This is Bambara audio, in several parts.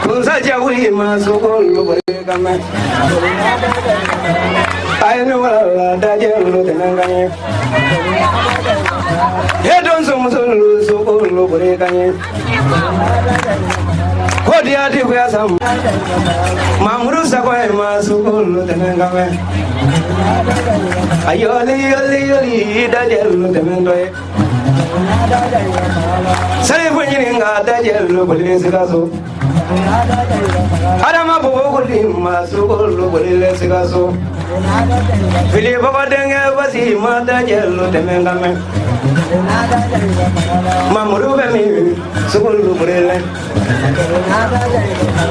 Kunsa jawuli masukulu berkama. Ayo wala dajelu tenanganya. Hedon sumsulu sukulu berkanya. Kodia di kuasam. Mamru sakoe masukulu tenangame. Ayo li dajelu tenangdoe. Saya punya nggak ada jalur boleh segaso. Ada mah bawa kulim masuk lu boleh segaso. Pilih bawa dengan pasti mata jalur temen kami. Mamru kami sukul boleh.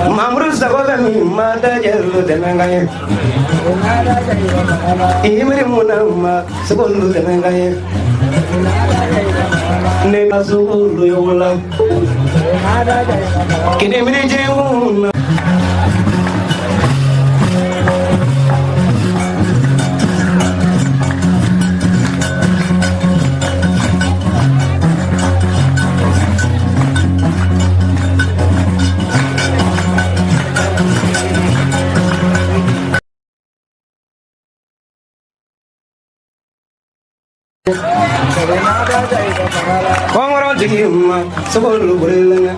Mamru sahabat kami mata jalur temen kami. Ini munama sukul temen kami. Ne masukulu yola kini mini jemuna Kongro jima sukulu berlanga.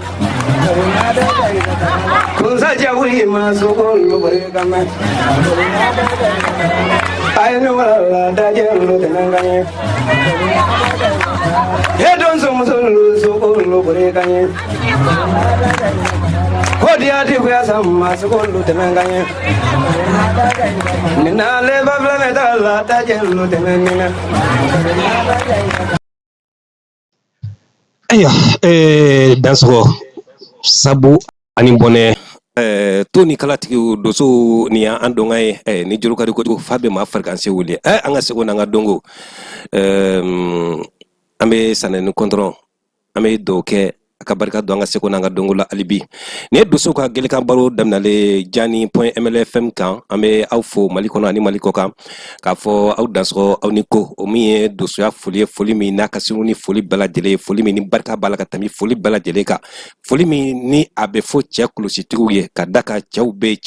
Kunsa jawuli masukulu berkama. Ayo wala dajelu tenanganya. Hedon sumsulu sukulu berkanya. Kodia di kuasam masukulu tenanganya. Nina leba blameta dajelu tenanganya. Aya danso sabu ani bone to ni kala tigi doso ni ando ngai ni jolu kadi ko fabe ma fréquence wuli anga sego nga dongo ambe sanen control ambe doke akabarka do anga sego nga dongo la alibi ne doso ka gele kan baro damnale jani.mlfm kan ambe awfo maliko ani maliko kan ka fo aw danso aw niko o mi doso ya foli mi na kasuni foli bala jele foli mi ni barka bala ka tami foli bala jele ka foli mi ni abe fo che klusi tiruye ka daka chawbe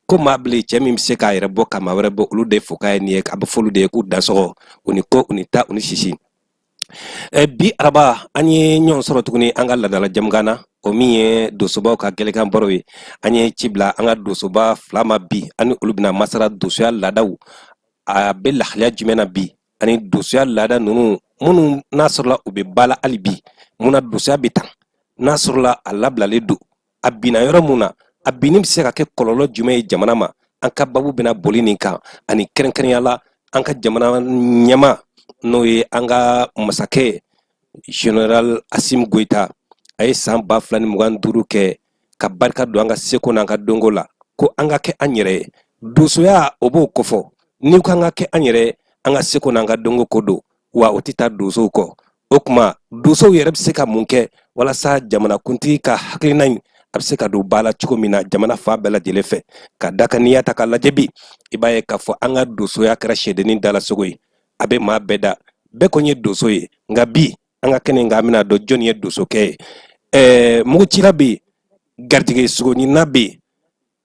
ko mable che mi se ka ire bo ka ma were bo ulu de fo ka ni ka abe folu de ku danso uniko unita unisisi bi araba anye nyon soro tukuni anga ladala jamgana o miye dosoba ka gele kan borowe anye cibla anga dosoba flama bi ani ulubna masara dosoya ladaw a be lakhya jumena bi ani dosoya lada nunu munu nasrla ube bala alibi muna dosoya bitan nasrla alabla ledu abina yoro muna abinim se ka ke kololo jume jamana ma anka babu bina bolini kan ani keren yala anka jamana nyama no ye anga masake General Asim Goita ay san ba flani mugan duru ke ka barka do anga seko nanga dongola ko anga ke anyere dosoya obo kofo ni ko anga ke anyere anga seko nanga dongo kodo wa otita doso ko okuma doso yereb seka munke wala sa jamana kunti ka haklina abseka do bala chiko mina jamana fa bela jelefe ka daka niyata ka lajebi ibaye ka fo anga doso ya kra shedeni dala sogoi abe ma beda be konye doso ye ngabi anga kene ngamina do joni ye doso ke mugu chira bi gartige sugo ni nabi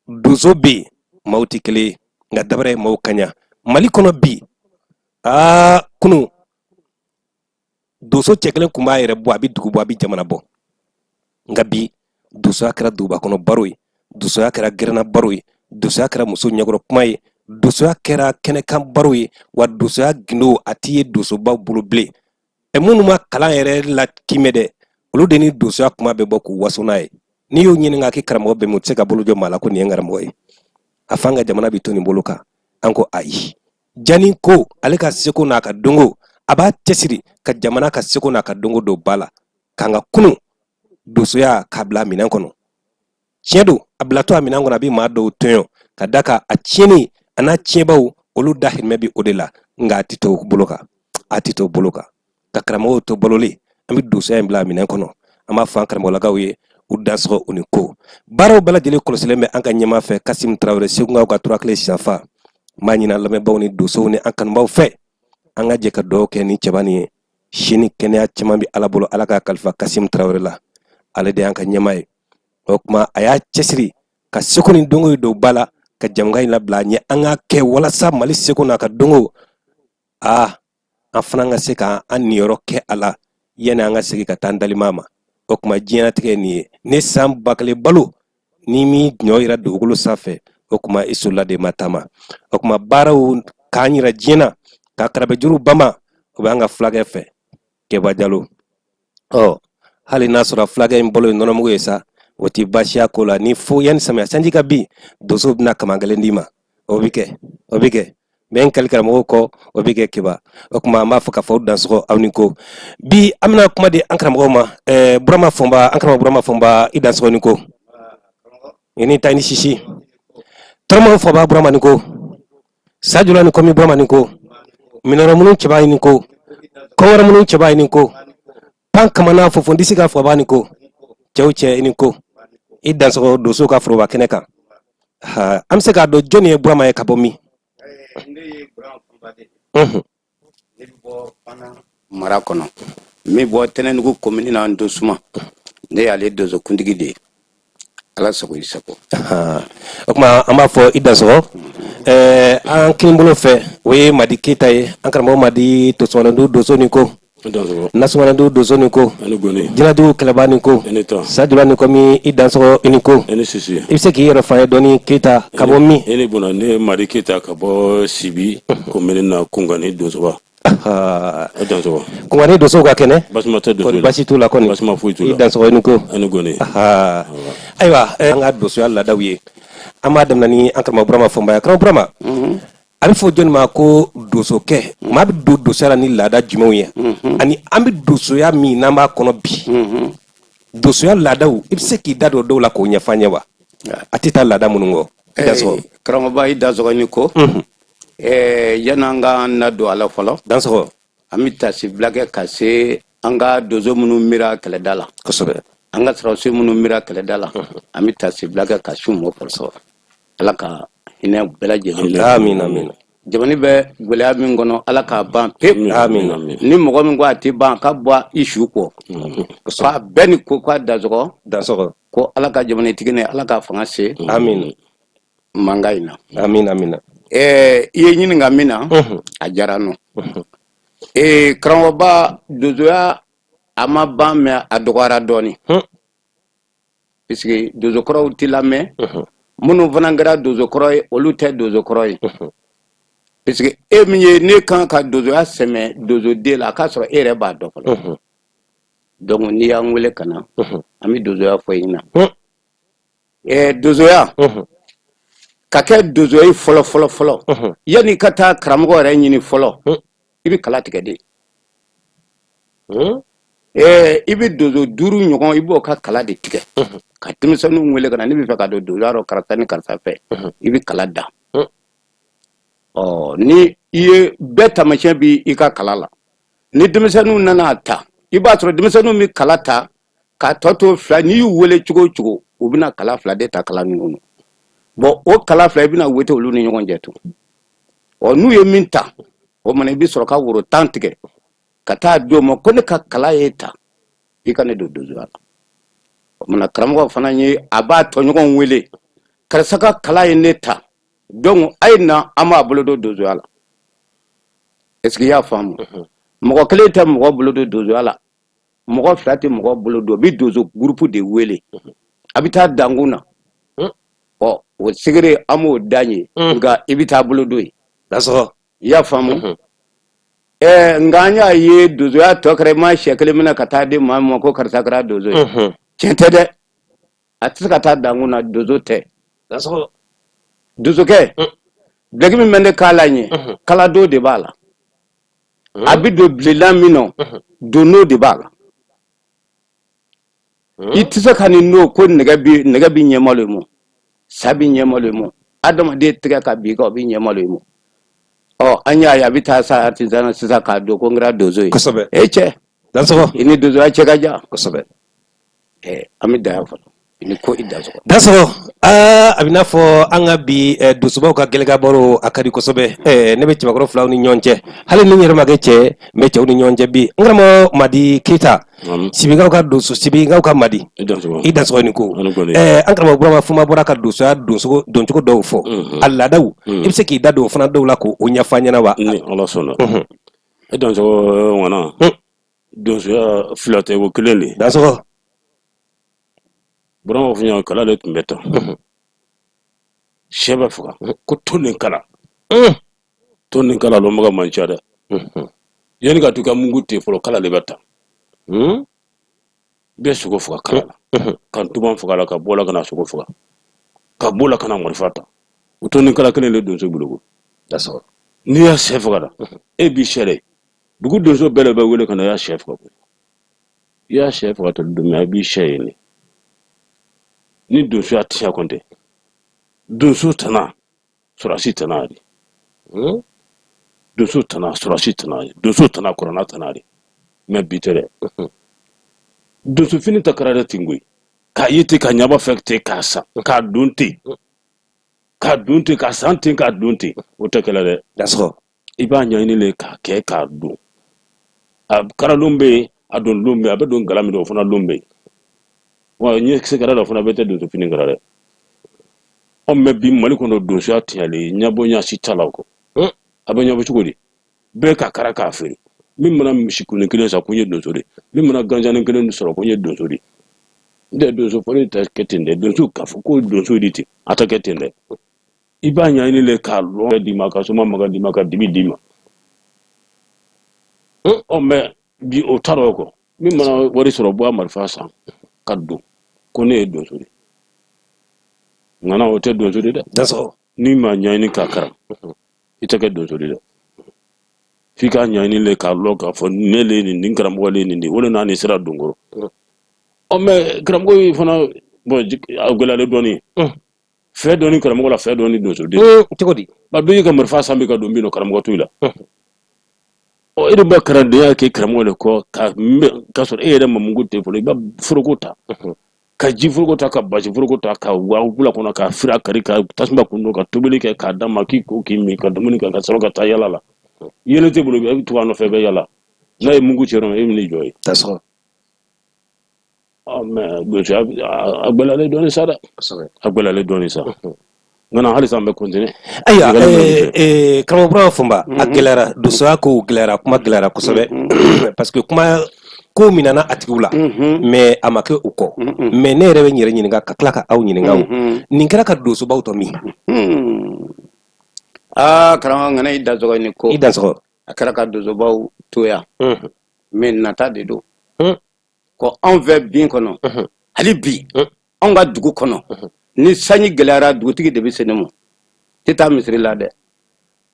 doso bi mauti kele nga dabre mau kanya mali kono bi kunu doso chekele kuma yere bo abi dugu bo abi jamana bo ngabi doso akra duba kono baroi doso akra gerna baroi doso akra muso nyagoro kumai doso akra kene kan baroi wa doso agno atiye doso ba buluble munuma kala yere la kimede olu deni doso kuma be boku wasunae ni yo nyini ngaki karamo be mutse ka bulu jo mala ko ni ngaramo afanga jamana bitoni boluka anko ai jani ko alika seko na ka dongo aba tesiri ka jamana ka seko na ka dongo do bala kanga kunu doso ya kabla minan kono chedo ablato minan kono bi ma do tonyo kadaka a cheni ana chebaw olu dahirimɛ bi o de la nka a ti to bolo kan a ti to bolo kan ka karamɔgɔw to balolen an bɛ donsoya in bila minɛn kɔnɔ an b'a fɔ an karamɔgɔlakaw ye u dansɔgɔ u ni ko baaraw bɛɛ lajɛlen kɔlɔsilen bɛ an ka ɲɛmaa fɛ Kasim Tarawele Segukaw ka turakile siɲafa m'a ɲina lamɛnbaw ni donsow ni an kanubaw fɛ an ka jɛ ka dugawu kɛ ni cɛba nin ye sini kɛnɛya caman bɛ Ala bolo Ala ka kalifa Kasim Tarawele la ale de y'an ka ɲɛmaa ye o kuma a y'a cɛsiri ka seko ni dongo don ba la ka jamukan in labila ɲɛ an ka kɛ walasa Mali seko n'a ka dongo an fana ka se k'an niyɔrɔ kɛ a la yanni an ka segin ka taa an dalima ma o kuma diɲɛlatigɛ nin ye ne san 1000 balo ni mi ɲɔ yira dugukolo sanfɛ o kuma i sola de ma taama o kuma baaraw k'an yira diɲɛna ka karabɛjuru bama o bɛ an ka fulakɛ fɛ Keba Jalo hali n'a sɔrɔ fulakɛ in bolo ye nɔnɔmugu ye sa o ti baasiya ko la ni fo yanni samiya sanji ka bin donso bɛna kamangɛlɛn d'i ma o bɛ kɛ bɛn n kali karamɔgɔw kɔ o bɛ kɛ Keba o kuma an b'a fɔ k'a fɔ dansɔgɔ aw ni ko bi an bɛna kuma di an karamɔgɔw ma Burama Fɔnba an karamɔgɔ Burama Fɔnba i dansɔgɔ ni ko i ni ta i ni sisi Tɔrɔmɔw Fɔnba Burama ni ko Sajula ni komi Burama ni ko minɔrɔ minnu cɛba ni ko kɔngɔrɔ minnu cɛba ni ko pan kamana fofondisi ka Fɔnba ni ko cɛw cɛ i ni ko i dansɔgɔ donso ka foroba kɛnɛ kan an bɛ se k'a dɔn jɔnni ye Burama ye ka bɔ min mara kɔnɔ mi bɔ Tɛnɛnugu commune na Ndosuma ne y'ale donso kuntigi de ye Ala sago i sago o kuma an b'a fɔ i dansɔgɔ an kinibolo fɛ o ye Madi Keyita ye an karamɔgɔ Madi Tosumanadu donso ni ko Nasumanadu donso ni ko Jinadu Kɛlɛba ni ko Sajula ni komi i dansɔgɔ i ni ko i bɛ se k'i yɛrɛ fɔ an ye dɔɔni Keyita ka bɔ min ne Madi Keyita ka bɔ Sibi commune na Kungani donsoba Kungani donsow ka kɛnɛ kɔni basi t'u la kɔni i dansɔgɔ i ni ko ayiwa an ka donsoya laadaw ye an b'a daminɛ ni an karamɔgɔ Burama Fɔnba ye karamɔgɔ Burama a bɛ fɔ jɔnni ma ko donsokɛ maa bɛ don donsoya la ni laada jumɛnw ye ani an bɛ donsoya min n'an b'a kɔnɔ bi donsoya laadaw i bɛ se k'i da don dɔw la k'o ɲɛfɔ an ye wa a tɛ taa laada minnu kɔ i dansɔgɔ karamɔgɔba i dansɔgɔ ni ko yan'an ka na don a la fɔlɔ dansɔgɔ an bɛ tasi bila kɛ ka se an ka donso minnu mira kɛlɛda la kosɛbɛ an ka sɔrɔsi minnu mira kɛlɛda la an bɛ tasi bila kɛ ka su mɔ fɔlɔ Ala ka hinɛ bɛɛ lajɛlen amina jamana bɛ gɛlɛya min kɔnɔ Ala k'a ban pewu amina ni mɔgɔ min ko a tɛ ban ka bɔ i su kɔ k'a bɛɛ ni ko k'a dansɔgɔ ko Ala ka jamanatigi ni Ala ka fanga se amina mankan in na amina i ye ɲininka min na a diyara n ye karamɔgɔba donsoya a ma ban mɛ a dɔgɔyara dɔɔni puisque donsokɔrɔw tɛ lamɛn minnu fana kɛra donsokɔrɔ ye olu tɛ donsokɔrɔ ye puisque e min ye ne kan ka donsoya sɛmɛ donsoden la a k'a sɔrɔ e yɛrɛ b'a dɔn fɔlɔ donc n'i y'an wele ka na an bɛ donsoya fɔ i ɲɛna donsoya ka kɛ donso ye fɔlɔ yanni ka taa karamɔgɔ yɛrɛ ɲini fɔlɔ i bɛ kala tigɛ de i bɛ donso 5 ɲɔgɔn i b'o ka kala de tigɛ ka denmisɛnninw wele ka na ne bɛ fɛ ka don donsoya rɔ karata ni karisa fɛ i bɛ kala da ni i ye bɛɛ taamasiyɛn bi i ka kala la ni denmisɛnninw nana ta i b'a sɔrɔ denmisɛnninw bɛ kala ta ka tɔ to 2 n'i y'u wele cogo o cogo u bɛna kala 2 de ta kala ninnu na bon o kala 2 i bɛna wete olu ni ɲɔgɔn cɛ tun n'u ye min ta o mana i bɛ sɔrɔ ka woro 10 tigɛ ka taa di o ma ko ne ka kala ye ta i ka ne don donsoya la o mana karamɔgɔ fana ye a b'a tɔɲɔgɔnw wele karisa ka kala ye ne ta donc a ye na an b'a bolo don donsoya la est ce que i y'a faamu mɔgɔ kelen tɛ mɔgɔ bolo don donsoya la mɔgɔ 2 tɛ mɔgɔ bolo don o bɛ donso groupe de wele a bɛ taa dankun na o sigire an b'o da ye nka i bɛ taa bolo don ye dansɔgɔ i y'a faamu nka an y'a ye donsoya tɔ kɛra i ma siɲɛ 1 minɛ ka taa di maa min ma ko karisa kɛra donso ye tiɲɛ tɛ dɛ a tɛ se ka taa dankun na donso tɛ donsokɛ bilaki min bɛ ne k'a la ɲɛ kala don de b'a la a bɛ don bilelan min na donno de b'a la i tɛ se ka nin n'o ko nɛgɛ bɛ ɲɛmalo ye mo sa bɛ ɲɛmalo ye mo adamaden tɛgɛ ka bin kan o bɛ ɲɛmalo ye mo anya ya bita sa artisan sisa ka do ko ngra dozo yi kosobe che dan so ini dozo a che gaja kosobe amida ya fa ini ko idda so dan so abina fo anga bi dusuba ka gelga boro akadi kosobe ne be tibagoro flaw ni nyonche hali ni nyere magece me cew ni nyonje bi ngramo madi kita sibiga ka dusu sibiga ka madi idan so ni ko angramo brama fuma bora ka dusu ya dusu don ko do fo alla daw ibse ki dado fana daw la ko onya fanya na wa ni ala sona idan so wana dusu ya flotte wo kulele dan so brama funya kala le tumbeta sheba fuka ko tonin kala lo maga manchada yani ka tuka mungu te folo kala le bata be sugo fuka kala kan tuban fuka la ka bola kana sugo fuka ka bola kana morfata tonin kala kene le donso bulugo daso ni ya chef kada e bi shere dugu donso bele ba wele kana ya chef ko ya chef ko to dum ya bi shere ni donso ya tiya konte donso tana surasi tana ri donso tana surasi tana donso tana korona tana ri me bitere donso fini takarada tingui ka yiti ka nyaba fekte ka sa ka dunti ka santi ka dunti otakela de daso iba nyani le ka ke ka du ab kara lumbe adon lumbe abedon galami do fona lumbe wa nyi se kara do fona bete donso fini kara de on me bi mali kono donso atiale nyabo nya sitala ko abanya bo chugodi be ka kara ka feri min mana mishikune kile sa kunye donso de min mana ganjane kile soro kunye donso de de donso fori ta ketinde donso ka ko donso diti ata ketinde iba nya ni le ka lo di maka so mama di maka dibi dima on me bi o taro ko min mana wori soro bo amarfa sa kaddu ko ne donso de ngana o te donso de daso ni ma nya ni ka kara ita ke donso de fika nya ni le ka lo ka fo ne le ni ngara mo le ni wala na ni sira dungoro o me kram go fona bo agula le doni fe doni kram go la fe doni donso de tikodi ba do yiga marfa sambi ka do mbino kram go tuila o ido ba kara de ke kram go le ko ka so e de mamungu te fo ba furugota ka ji furugota ka ba ji furugota ka wa gula kona ka fira kari ka tasma kuno ka tubili ke ka dama ki ko ki mi ka dumuni ka soro ka tayala la yene te bulu bi tuwa no fe be yala na e mungu chero e mi joy daso me go ja agbala le doni sada agbala le doni sa ngana hali sambe kontine aya kamo bro fumba agelara dusa ko gelara kuma gelara ko sobe parce que kuma ko minana atigula mais amake uko mais ne rewe nyire nyinga ka klaka au nyinga ninkira ka dusu bauto mi karama ngana idda zogo ni ko idan so akara ka dusu bau toya mais nata de do ko on veut bien kono hali bi on ga dugu kono ni sanyi gelara dugutigi de bisenemo tita misri la de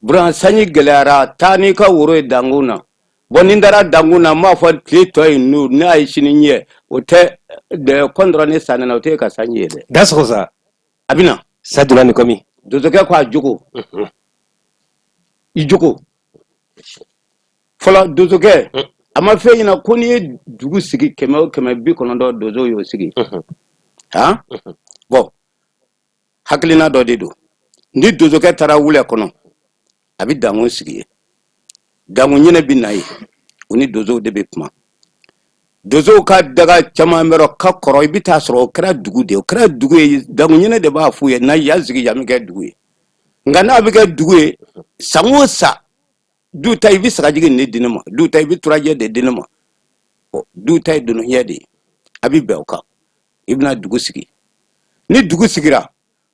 bran sanyi gelara tani ka woro danguna bonin dara danguna ma fa klitoy nu na ay shininye ote de kondro ne sanana ote ka sanyi de daso sa abina sadula ni komi dozoke kwa jugo ijugo fola dozoke ama fe ina koni dugu sigi keme bi kono do dozo yo sigi ha bo haklina do dido ndi dozoke tara wule kono abi dango sigi dango nyene binayi oni dozo de be kuma dozo ka daga chama mero ka koro bita soro kra dugu de kra dugu dango nyene de ba fu ye na ya sigi ya mi ga dugu ngana abi ga dugu samosa du tay bi saka jigi ne dinama du tay bi turaje de dinama du tay dunu yede abi bewka ibna dugu sigi ni dugu sigira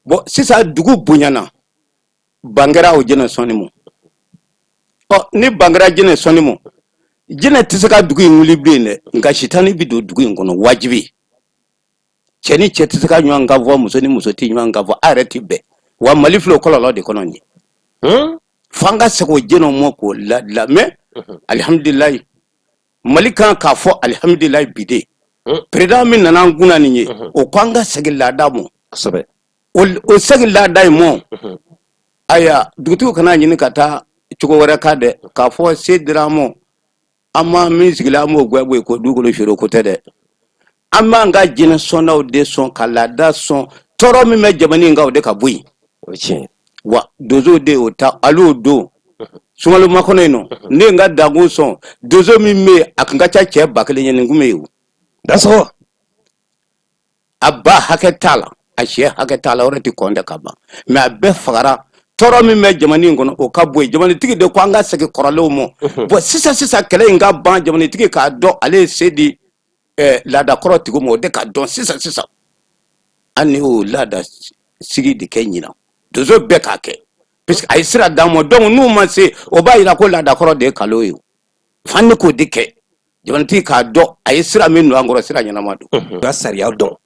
bo sisa dugu bunyana bangara o jena sonimo ni bangara jena sonimo jena tisaka dugu nguli bine nga shitani bi do dugu ngono wajibi cheni chetisaka nywa ngavo musoni musoti nywa ngavo areti be wa maliflo kololo de kononi fanga seko jeno moko la me alhamdulillah malika ka fo alhamdulillah bide preda min nana nguna ni o kwanga segilla damo sobe o segilla dai mo aya dugutu kana nyini kata cogo wɛrɛ ka dɛ k'a fɔ se dira an ma an ma min sigila an b'o gwɛbɔ ko dugukolo feere ko tɛ dɛ an b'an ka jinɛ sɔnnaw de sɔn ka laada sɔn tɔɔrɔ min bɛ jamana in kan o de ka bɔ yen o tiɲɛ wa donso de o ta ale don sunkalo makɔnɔ in nɔ ne ye n ka dangun sɔn donso min bɛ yen a kun ka ca cɛ 1000 ye nin kun bɛ yen o dansɔgɔ a ba hakɛ t'a la a sɛ hakɛ t'a la o yɛrɛ tɛ kɔn dɛ ka ban mais a bɛɛ fagara tɔɔrɔ min bɛ jamana in kɔnɔ o ka bɔ yen jamanatigi de ko an ka segin kɔrɔlenw ma bon sisan kɛlɛ in ka ban jamanatigi k'a dɔn ale ye se di laadakɔrɔ tigiw ma o de ka dɔn sisan an ni o laada sigi de kɛ ɲinan donso bɛɛ k'a kɛ parce que a ye sira d'an ma donc n'u ma se o b'a yira ko laadakɔrɔ de ye kalo ye fan ne k'o de kɛ jamanatigi k'a dɔn a ye sira min don an kɔrɔ sira ɲɛnama don ka sariya dɔn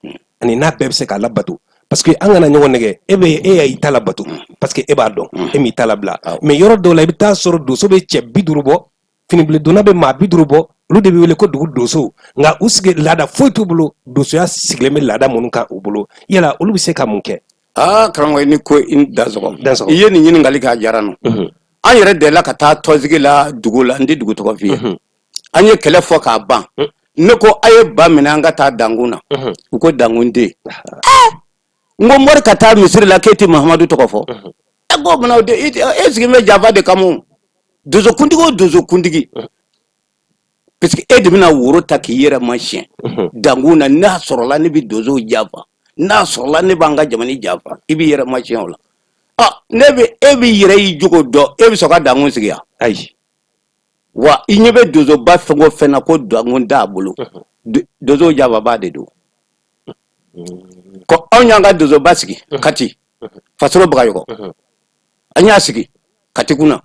ani n'a bɛɛ bɛ se k'a labato parce que an kana ɲɔgɔn nɛgɛ e y'i ta labato parce que e b'a dɔn e m'i ta labila mais yɔrɔ dɔw la i bɛ taa sɔrɔ donso bɛ cɛ 50 bɔ finibilendonna bɛ maa 50 bɔ olu de bɛ wele ko dugu donso nka u sigi laada foyi t'u bolo donsoya sigilen bɛ laada minnu kan u bolo yala olu bɛ se ka mun kɛ karamɔgɔ ni ko i dansɔgɔ i ye nin ɲininkali k'a diyara n na an yɛrɛ delila ka taa tɔnsigi la dugu la n tɛ dugu tɔgɔ f'i ye an ye kɛlɛ fɔ k'a ban ne ko a ye ba minɛ an ka taa dankun na u ko dankun tɛ yen n ko mori ka taa misiri la k'e tɛ mahamadu tɔgɔ fɔ e ko munna e sigi bɛ janfa de kama donsokuntigi o donsokuntigi parce que e de bɛna woro ta k'i yɛrɛ masiyɛn dankun na n'a sɔrɔla ne bɛ donsow janfa n'a sɔrɔla ne b'an ka jamana janfa i b'i yɛrɛ masiyɛn o la e bɛ yɛrɛ y'i jogo dɔn e bɛ sɔn ka dankun sigi yan ayi wa i ɲɛ bɛ donsoba fɛn o fɛn na ko dankun t'a bolo donsow janfaba de don ko anw y'an ka donsoba sigi Kati Fasolo Bagayɔkɔ an y'a sigi Kati kunna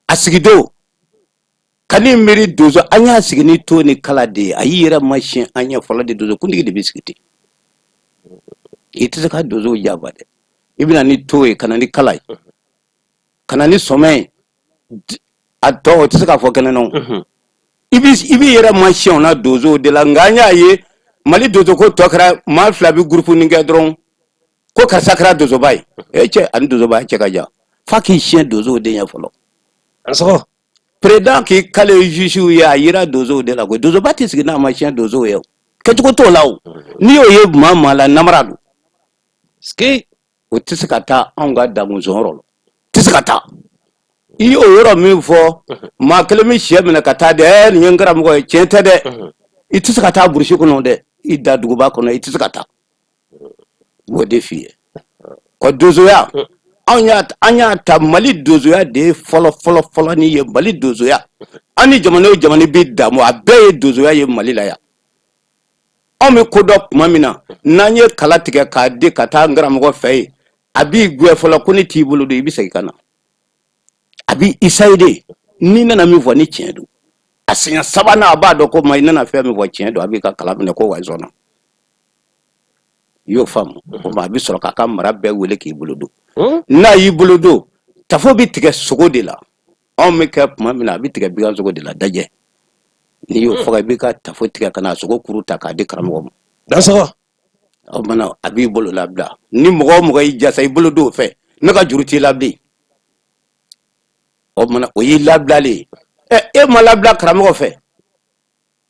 a sigidon ka ni miiri donso an y'a sigi ni to ni kala de ye a y'i yɛrɛ masiyɛn an ɲɛ fɔlɔ de donsokuntigi de bɛ sigi ten i tɛ se ka donsow janfa dɛ i bɛna ni to ye ka na ni kala ye ka na ni sɔmɛ ye a tɔ o tɛ se ka fɔ kɛnɛ na i b'i yɛrɛ masiyɛn o na donsow de la nka an y'a ye Mali donso ko tɔ kɛra maa 2 bɛ groupe nin kɛ dɔrɔn ko karisa kɛra donsoba ye cɛ ani donsoba cɛ ka jan f'a k'i siyɛn donsow de ɲɛ fɔlɔ dansɔgɔ président k'i kale juge ye a yira donsow de la ko donsoba tɛ sigi n'a ma siyɛn donsow ye kɛcogo t'o la o n'i y'o ye maa la namara don o tɛ se ka taa anw ka damusɔnyɔrɔ la tɛ se ka taa i y'o yɔrɔ min fɔ maa kelen bɛ sɛ minɛ ka taa dɛ nin ye n karamɔgɔ ye tiɲɛ tɛ dɛ i tɛ se ka taa burusi kɔnɔ dɛ i da duguba kɔnɔ i tɛ se ka taa o de f'i ye ko donsoya an y'a ta Mali donsoya de ye fɔlɔ ni ye Mali donsoya an ni jamana o jamana bɛ damu a bɛɛ ye donsoya ye Mali la yan anw bɛ ko dɔ tuma min na n'an ye kala tigɛ k'a di ka taa n karamɔgɔ fɛ yen a b'i gɛn fɔlɔ ko ne t'i bolo don i bɛ segin ka na a b'i isaye de n'i nana min fɔ ni tiɲɛ don a siɲɛ 3nan a b'a dɔn ko i nana fɛn min fɔ tiɲɛ don a b'i ka kala minɛ ko wa zɔnna i y'o faamu o ma a bɛ sɔrɔ k'a ka mara bɛɛ wele k'i bolo don n'a y'i bolo don tafo bɛ tigɛ sogo de la anw bɛ kɛ tuma min na a bɛ tigɛ bigansogo de la dajɛ n'i y'o fɔ i b'i ka tafo tigɛ ka na sogo kuru ta k'a di karamɔgɔ ma dansɔgɔ o mana a b'i bolo labila ni mɔgɔ o mɔgɔ y'i jasa i bolo don o fɛ ne ka juru t'i labilen o mana o y'i labilalen e ma labila karamɔgɔ fɛ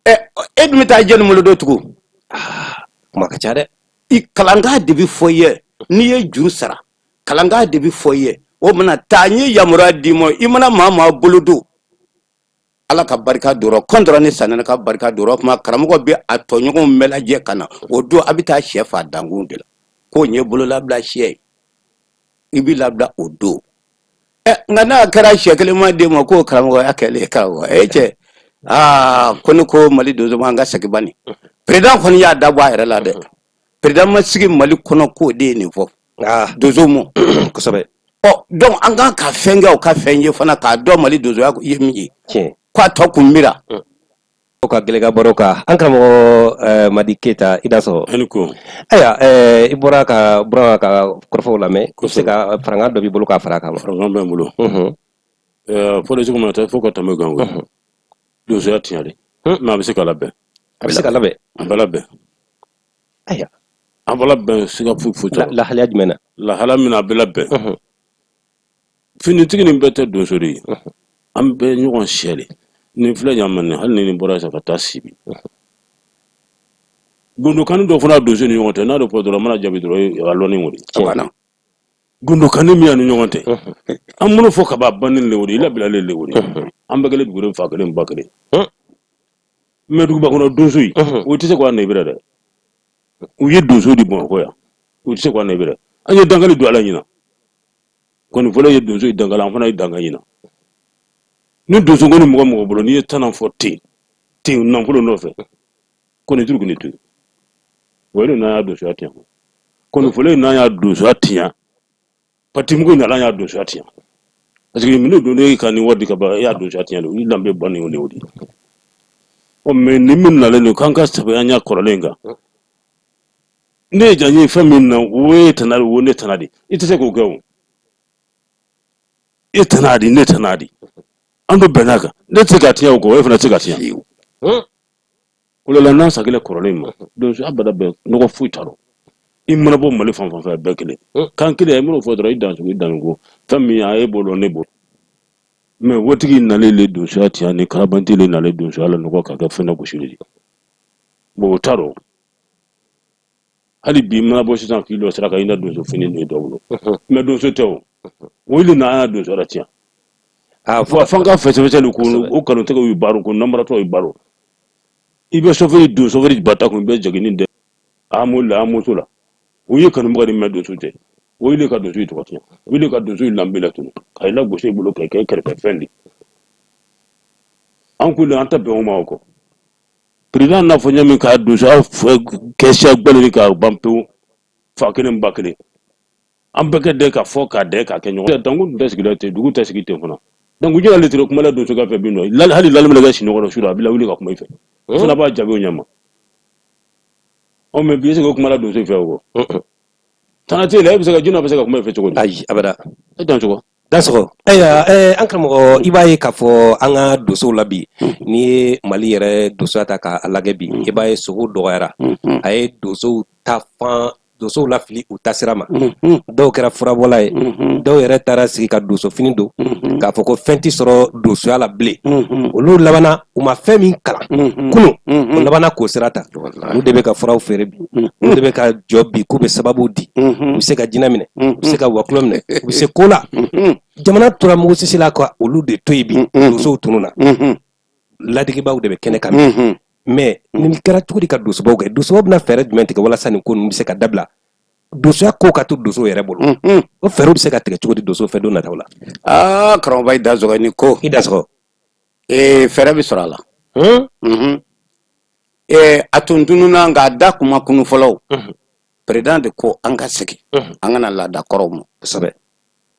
e dun bɛ taa jɛni bolo don tugun kuma ka ca dɛ i kalankan de bɛ fɔ i ye n'i ye juru sara kalankan de bɛ fɔ i ye o mana taa n ye yamaruya d'i ma i mana maa bolo don Ala ka barika don contre ni sanana ka barika don kuma karamɔgɔ bɛ a tɔɲɔgɔnw bɛɛ lajɛ ka na o don a bɛ taa sɛ fa dankun de la ko n ye bolo labila sɛ ye i bɛ labila o don nka n'a kɛra sɛ kelen ma d'e ma k'o karamɔgɔya kɛlen karamɔgɔ cɛ ko ne ko Mali donso ma an ka segin bani président kɔni y'a dabɔ a yɛrɛ la dɛ président ma sigi Mali kɔnɔ k'o de ye nin fɔ donso ma kosɛbɛ donc an kan ka fɛn kɛ o ka fɛn ye fana k'a dɔn Mali donsoya ye min ye tiɲɛ k'a tɔ kun mira o ka gɛlɛ ka baro kan an karamɔgɔ Madi Keyita i da sɔrɔ ayiwa i bɔra ka kɔrɔfɔw lamɛn i bɛ se ka farankan dɔ b'i bolo k'a fara a kan wa farankan bɛ n bolo fɔlen cogo min na tɛ fo ka tɛmɛ gan donsoya tiɲɛ de mais a bɛ se ka labɛn a bɛ se ka labɛn a bɛ labɛn ayiwa an bɛ labɛn siga foyi t'a la lahalaya jumɛn na lahala min na a bɛ labɛn finitigi nin bɛɛ tɛ donso de ye an bɛɛ ɲɔgɔn sɛle nin filɛ ɲamani hali ni bɔra sa ka taa sibi gundokani dɔ fana donso ni ɲɔgɔn tɛ n'a de fɔ dɔrɔn mana jaabi dɔrɔn a lɔni wori gundokani min ni ɲɔgɔn tɛ an minnu fɔ ka ba banni le wori i labilalen le wori an bɛɛ kelen dugulen fa kelen ba kelen mɛ duguba kɔnɔ donso yi o tɛ se k'a nɛbɛrɛ dɛ u ye donso di Bamakɔ yan u tɛ se k'a nɛbɛrɛ an ye dangali don ala ɲina kɔni fɔlɔ ye donso ye dangali an fana ye danga ɲina ni donso kɔni mɔgɔ bolo n'i ye tan fɔ ten nafolo nɔfɛ kɔni turu kɔni to o ye n'an y'a donsoya tiɲɛ kɔni fɔlɔ n'an y'a donsoya tiɲɛ patimugu n'ala y'a donsoya tiɲɛ parce que minnu don ne ka ni wari di ka ban e y'a donsoya tiɲɛ de o yi danbe banni o de o di o mais ni min nalen don k'an ka sɛbɛn an y'a kɔrɔlen kan ne ye jan ye fɛn min na o ye tana de o ne tana de i tɛ se k'o kɛ o e tana di ne tana di an do bɛn'a kan ne tɛ se ka tiɲɛ o kɔ e fana tɛ se ka tiɲɛ o la n'an sagilɛ kɔrɔlen ma donso abada bɛɛ nɔgɔ foyi t'a rɔ i mana bɔ Mali fan fɛ bɛɛ kelen kan kelen a minnu fɔ dɔrɔn i dansogo i dansogo fɛn min a ye bolo ne bolo mais wotigi nalen le donsoya tiɲɛ ni karabanti le nalen donsoya la nɔgɔ ka kɛ fɛn gosili de bon o t'a rɔ hali bi mana bɔ sisan k'i lɔ sira kan i na donso fini don i dɔ bolo mais donso tɛ o o ile na an donso la tiɲɛ fo fanga fɛsɛfɛsɛli ko o kanu tɛgɛ y'u baro ko namaratɔ y'u baro i bɛ sofɛri don sofɛri bata kun bɛ jagini dɛ a moto la o ye kanumɔgɔ de mɛn donso tɛ o ile ka donso tɔgɔ tiɲɛ o ile ka donso lambe la tunu ka ila gosi bolo kɛ kɛrɛfɛ fɛn de an kule an tɛ bɛn o ma o kɔ président n'a fɔ ɲami ka donso kɛsiya gbɛlɛli ka ban pewu fa kelen ba kelen an bɛɛ kɛ dɛ ka fɔ ka dɛ ka kɛ ɲɔgɔn dangu tɛ sigi ten dugu tɛ sigi ten fana donc u jɛna lettre kuma la donso ka fɛ bin nɔ hali lalimina ka sinɔgɔ sura a bɛ wuli ka kuma i fɛ o fana b'a jaabi o ɲɛma mais bi se ka kuma la donso fɛ o tana tɛ la e bɛ se ka jina bɛ se ka kuma i fɛ cogo di ayi abada e dan cogo dansɔgɔ ayiwa an karamɔgɔ i b'a ye k'a fɔ an ka donsow la bi n'i ye Mali yɛrɛ donsoya ta k'a lajɛ bi i b'a ye sogo dɔgɔyara a ye donsow ta fan donsow lafili u tasira ma dɔw kɛra furabɔla ye dɔw yɛrɛ taara sigi ka donso fini don k'a fɔ ko fɛn tɛ sɔrɔ donsoya la bilen olu labana u ma fɛn min kalan kunun o labana k'o sira ta olu de bɛ ka furaw feere bi olu de bɛ ka jɔ bi k'u bɛ sababu di u bɛ se ka jinɛ minɛ u bɛ se ka wakulɔ minɛ u bɛ se ko la jamana tora mugu sisi la ka olu de to yen bi donsow tununa ladigibaw de bɛ kɛnɛ kan mais nin kɛra cogo di ka dosobaw kɛ dosobaw bɛna fɛɛrɛ jumɛn tigɛ walasa nin ko ninnu bɛ se ka dabila dosoya ko ka to doso yɛrɛ bolo o fɛɛrɛw bɛ se ka tigɛ cogo di doso fɛ don nataw la karamɔgɔ i da sɔgɔ ni ko i da sɔgɔ fɛɛrɛ bɛ sɔrɔ a la a tun tununna nka a da kuma kunu fɔlɔ président de ko an ka segin an kana laada kɔrɔw ma kosɛbɛ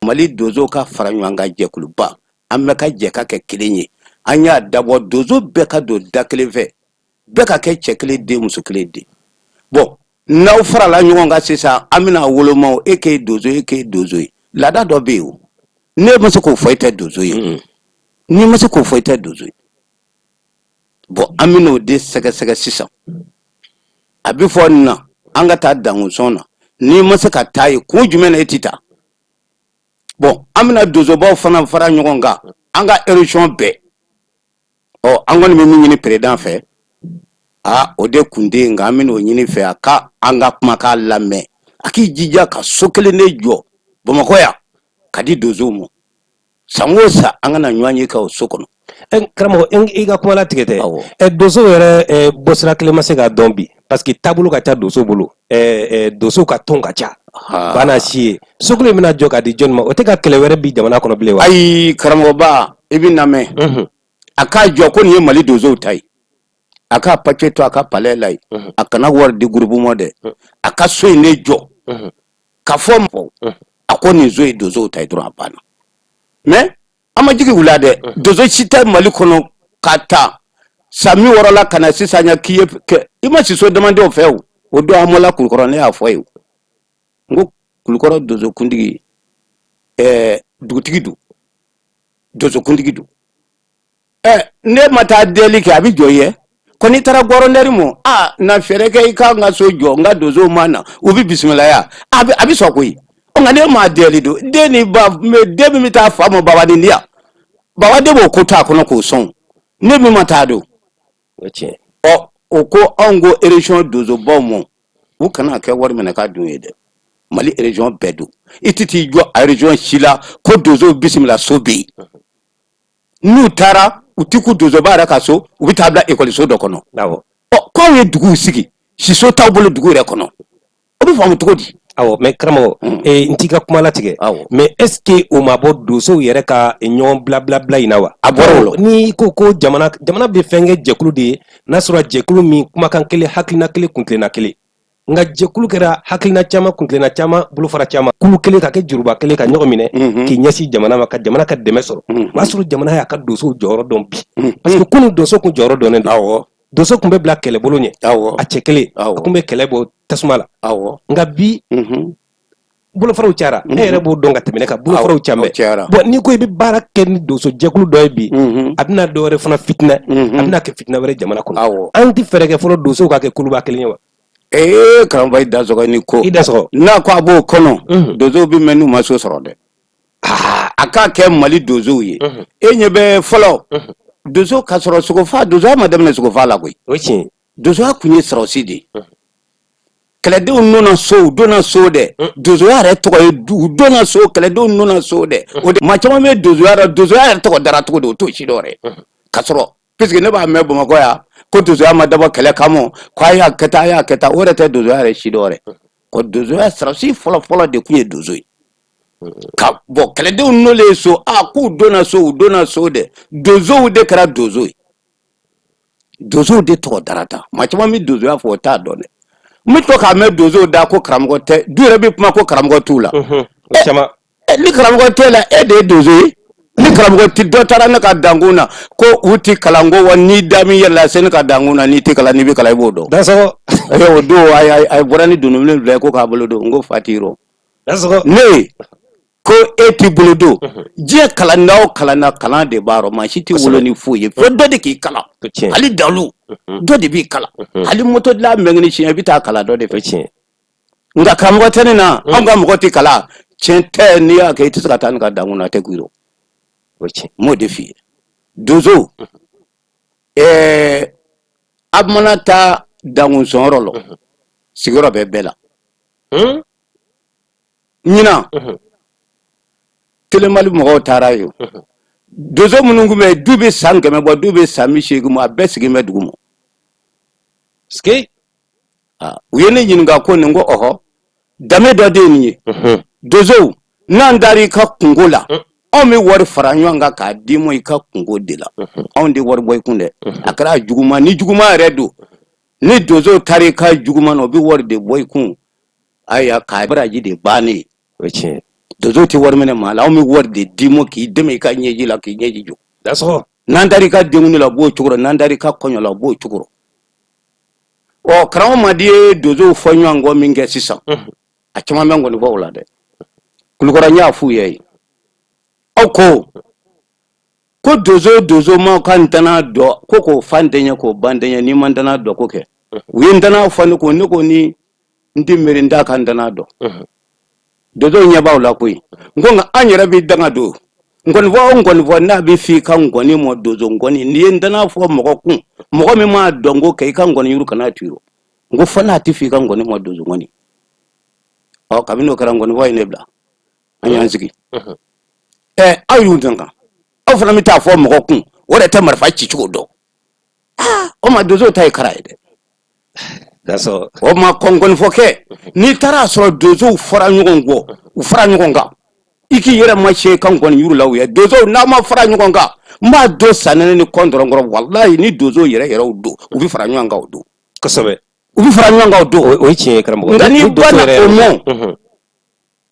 Mali donso ka fara ɲɔgɔn kan jɛkuluba an bɛɛ ka jɛ ka kɛ kelen ye an y'a dabɔ donso bɛɛ ka don da kelen fɛ bɛɛ ka kɛ cɛ kelen den muso kelen den bon n'aw farala ɲɔgɔn kan sisan an bɛna wolomaw e k'e donso e k'e donso ye laada dɔ bɛ yen o ne ma se k'o fɔ i tɛ donso ye n'i ma se k'o fɔ i tɛ donso ye bon an bɛna o de sɛgɛsɛgɛ sisan a bɛ fɔ nin na an ka taa dangunsɔn na n'i ma se ka taa ye kun jumɛn na e tɛ taa bon an bɛna donsobaw fana fara ɲɔgɔn kan an ka élection bɛɛ an kɔni bɛ min ɲini président fɛ o de kun tɛ nka an bɛ n'o ɲini fɛ a ka an ka kumakan lamɛn a k'i jija ka so kelen de jɔ Bamakɔ yan ka di donsow ma san o san an kana ɲɔgɔn ye ka o so kɔnɔ. karamɔgɔ i ka kuma latigɛ tɛ donsow yɛrɛ bɔsira kelen ma se k'a dɔn bi parce que taabolo ka ca donsow bolo donsow ka tɔn ka ca bana si ye sokolo in bɛna jɔ ka di jɔnni ma o tɛ ka kɛlɛ wɛrɛ bi jamana kɔnɔ bilen wa. ayi karamɔgɔba i bɛ na mɛn a k'a jɔ ko nin ye Mali donsow ta ye a ka papier to a ka palais la ye a kana wari di groupement dɛ a ka so in de jɔ ka fɔ mɔgɔw a ko nin so ye donsow ta ye dɔrɔn a banna mais an ma jigi wula dɛ donso si tɛ Mali kɔnɔ ka ta sami wɔɔrɔ la ka na sisan ɲɛ k'i ye i ma si so damandenw fɛ o don an bɔla Kulukɔrɔ ne y'a fɔ ye n ko Kulukɔrɔ donso kuntigi dugutigi don donso kuntigi don ne ma taa deli kɛ a bɛ jɔ ye ko n'i taara gɔrɔndɛri ma na fɛɛrɛ kɛ i ka n ka so jɔ n ka donsow ma na u bɛ bisimilaya a bɛ sɔn koyi on ane ma deli do deni ba me debi mi ta fa mo baba ni dia baba de bo ko ta kono ko son ne mi mata do wace o ko ongo élection dozo bomo u kana ke war mena ka dunye de Mali région bedu ititi jo a région Chila ko dozo bismillah sobi nu tara utiku dozo bara kaso ubi tabla école so do kono dawo ko ye dugu sigi si so tawbolo dugu re kono obi famu togodi awo mais karamo ntika kuma latige mais est ce que o mabo doso yere ka nyon bla bla bla inawa aboro ni ko jamana be fenge jekulu de nasura jekulu mi kuma kan kele hakina kele kuntlena kele nga jekulu kera hakina chama kuntlena chama bulu fara chama kulu kele ka ke juruba kele ka nyogo mine ki nyasi jamana maka jamana ka demesoro masuru jamana ya ka doso joro don bi parce que kunu doso ku joro don ndo doso kumbe bla kele bolonye a chekele kumbe kele bo tasmala nga bi bulu fara uchara ere bo donga temene ka bulu fara uchambe bo ni ko bi bara ken doso jekulu doy bi adna dore fana fitna adna ke fitna wore jamana ko anti ferege foro doso ka ke kuluba kele nyawa karamba ida sogo ni ko ida sogo na ko abo kono dozo bi menu maso sorode aka ke Mali dozo ye nyebe folo dozo ka soro sogo fa dozo madam na sogo fa la koy ochi dozo akunye soro sidi kele de nona so dona so de dozo ya re to dona so kele de nona so de o de ma chama me dozo ya to dara to do to shi dore ka soro puisque ne ba me bo mako ya ko dozo ya madaba kele kamo kwa ya keta o de te dozo ya re shi dore ko dozo ya soro si folo de kunye dozo ka bo kele de no le so ku dona so de dozo de kara dozo de to darata ma chama mi dozo ya fo ta done mi to ka me dozo da ko kramgo te dure bi kuma ko kramgo tula chama ni kramgo te la de dozo ni kramgo ti do tara na ka danguna ko uti kalango woni dami yalla sen ka danguna ni ti kala ni bi kala bodo da so yo do ay borani dunu le ko ka bolodo ngo fatiro da so ne ko eti bolodo je kala naw kala na kala de baro ma shiti wolo ni fuye fo do de ki kala ali dalu do de bi kala ali moto la mengni chi abita kala do de fe nga kramgo tene na anga mo ti kala chente ni ya ke ti skata ka danguna te kuiro mo defi dozo abmanata dangun sonrolo sigoro be bela nyina telemali mo tarayo dozo munungu me dube sangame bo dube sami shegu mo abesigi me dugumo ski uyene nyinga ko ngo oho dame do de ni dozo nan dari ka kungola on mi wor faranyanga ka dimo ka kungo de la on de wor boy kunde akara juguma ni juguma redo ni dozo tari ka juguma no bi wor de boy kun aya ka braji de bani weche dozo ti wor mene mala on mi wor de dimo ki deme ka nyeji la ki nyeji jo that's all nan dari ka denguni la bo chukuro nan dari ka konyo la bo chukuro o krawo madi dozo fanyango minge sisa achama mengo ni bola de kulukora nya fu ye oko ko dozo ma kan tana do ko fandenya ko bandenya ni mandana do ko ke windana fanu ko ni ko ni ndi merinda kan dana do dozo nya bawla ko ngonga anyera bi danga do ngon vo na bi fi kan ngoni mo dozo ngoni ni ndana fo mo ko mo mi ma dongo kai kan ngoni yuru kana tiro ngo fana ti fi kan ngoni mo dozo ngoni o kabino kara ngoni vo inebla anyanzigi ayu ndanga o fana mi ta fo mo ko wore ta marfa ci cigo do o ma dozo tay karaide daso o ma kongon foke ni tara so dozo fara nyugongo u fara nyugonga iki yere ma che kan gon yuru lawo ya dozo na ma fara nyugonga ma do sanene ni kondoro ngoro wallahi ni dozo yere do u bi fara nyugonga do ko sobe u bi fara nyugonga do o chi karambo ngani bana o mo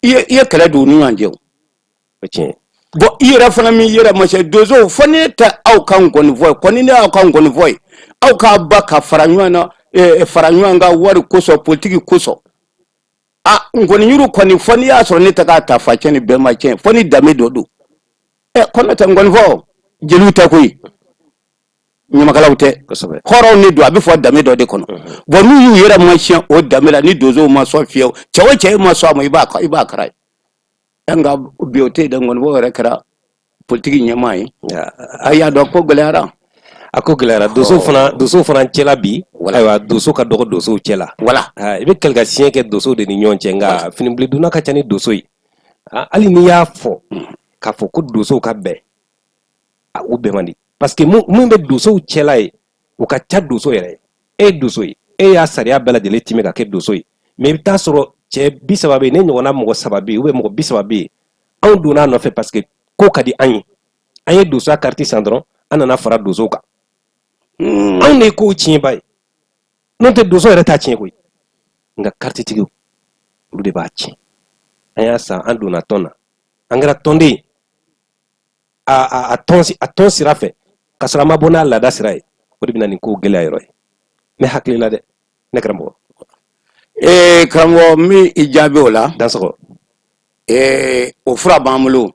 ye kala do ni anje weche bo ira fana mi yera ma che dozo fane ta au kan gon voy koni ne au kan gon voy au ka baka fara nyuana faranyanga wari koso politiki koso ngoni yuru koni foni ya so ne taka ta facheni be ma chen foni dame dodo kono ta ngoni vo jelu ta koyi nyama kala ute horo ni do abi fo dame do de kono bo nu yu yera ma chen o dame la ni dozo ma so fie chewe ma so ma iba kara nga biote da ngon bo rekara politique nyamai aya do ko glara ako glara doso fana cela bi aywa doso ka dogo doso cela voilà ibe kelga sien ke doso de ni nyonche nga finibli duna ka chani doso yi ali ni ya fo ka fo ko doso ka be o be mandi parce que mun be doso cela yi o ka cha doso yere doso yi ya sariya bela de letime ka ke doso yi mais bi ta soro che bisababe ne nyona mo sababe ube mo bisababe an dona no fait parce que ko kadi anyi doso a carte sandron anana fara doso ka an ne ko cin bay non te doso yere ta cin ko nga carte tigi lu de ba cin aya sa an dona tonna angra tonde a ton sira fe kasara ma bona la da sira o de bina ni ko gele ayro me hakli la de ne krambo krambo mi ijabe wala dans ko o fura bamulo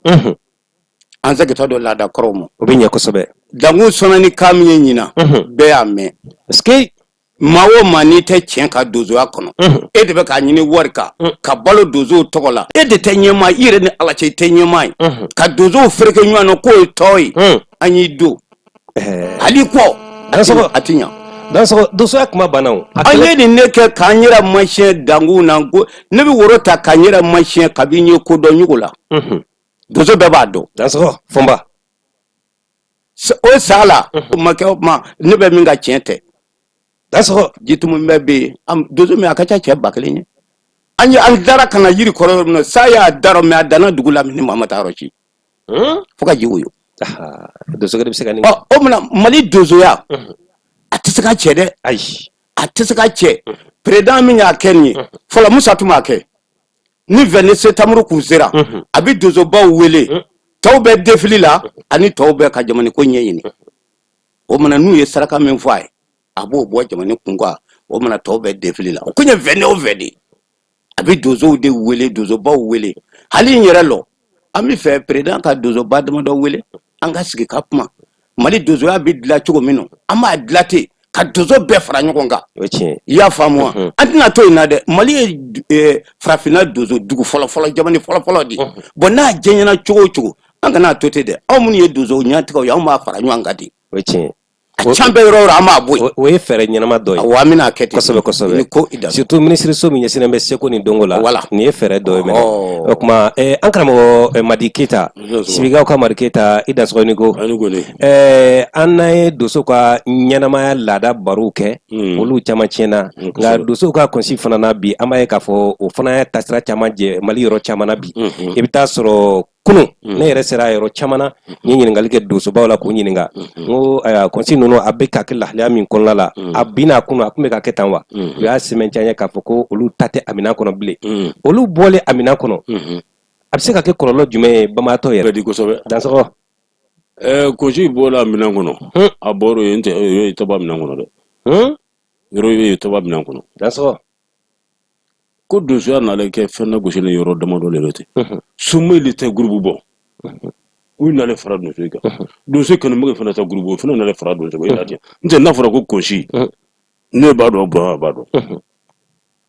an zaki to do la da kromo o be nya ko sobe dangu sonani kamye nyina be ame ski mawo mani te chen ka dozo akono e de be ka nyini worka ka balo dozo togola e de te nyema ire ni ala che te nyema ka dozo freke nyano ko toy anyi do ali ko atinya dans ko dozo akma banaw anye ni ne ke kanyira mashe dangu na go ne bi worota kanyira mashe kabinye ko do nyugula dozo be ba do dans ko fomba o sala make ma ne be minga chente daso jitum mebe am dozo me akacha che baklenye anya an dara kana yiri koro no saya daro me adana dugula mi mamata rochi fuka jiwuyo dozo ga bisega ni o mna mali dozo ya atisaka che de ai atisaka che president mi nya kenni fola musa tuma ke ni veni setamru kuzera abi dozo ba wele tawbe defili la ani tawbe ka jamani ko nyeyini o mna nu ye saraka men fay abo bo jamani kungwa o mna tawbe defili la ko nye veni o veni abi dozo de wele dozo ba wele hali nyere lo ami fe president ka dozo ba dama do wele anga sigi kapma mali dozo ya bi dila chugo mino ama dilate ka dozo be fara nyokonga ya famwa antina to ina de mali frafina dozo dugu folo jamani folo di bona jenyana chugo anga na tote de amun ye dozo nyati ko ya ma fara nywanga di chambe rora ama boy we fere nyama doy wa mina kete kosobe ko ida surtout ministre so minya sinembe seko ni dongola voilà. ni fere doy mena okuma ankara mo madiketa sibiga ko madiketa idan so ni go anay doso ka nyanama lada baruke olu chama chena nga doso ka konsi fana na bi amaye ka fo o fana tasra chama je mali ro chama na bi ebita soro kunu ne yere sera yoro chamana nyinyi ngalike doso bawla ko nyininga ngo konsi nono abeka ke lahlia min konlala abina kunu akume ka ketanwa ya semenchanya ka foko olu tate amina kono ble olu bole amina kono abse ka ke kololo jume bamato yere di ko sobe dans ko ko ji bola amina kono aboro yente to ba amina kono de yoro ye to ba amina kono dans ko dozo na le ke fenna go shine yoro dama do le rete sumu le te groupe bon oui na le fara do se ka dozo kan mo fenna ta groupe fenna na le fara do se ko ina dia nte na fara ko koshi ne ba do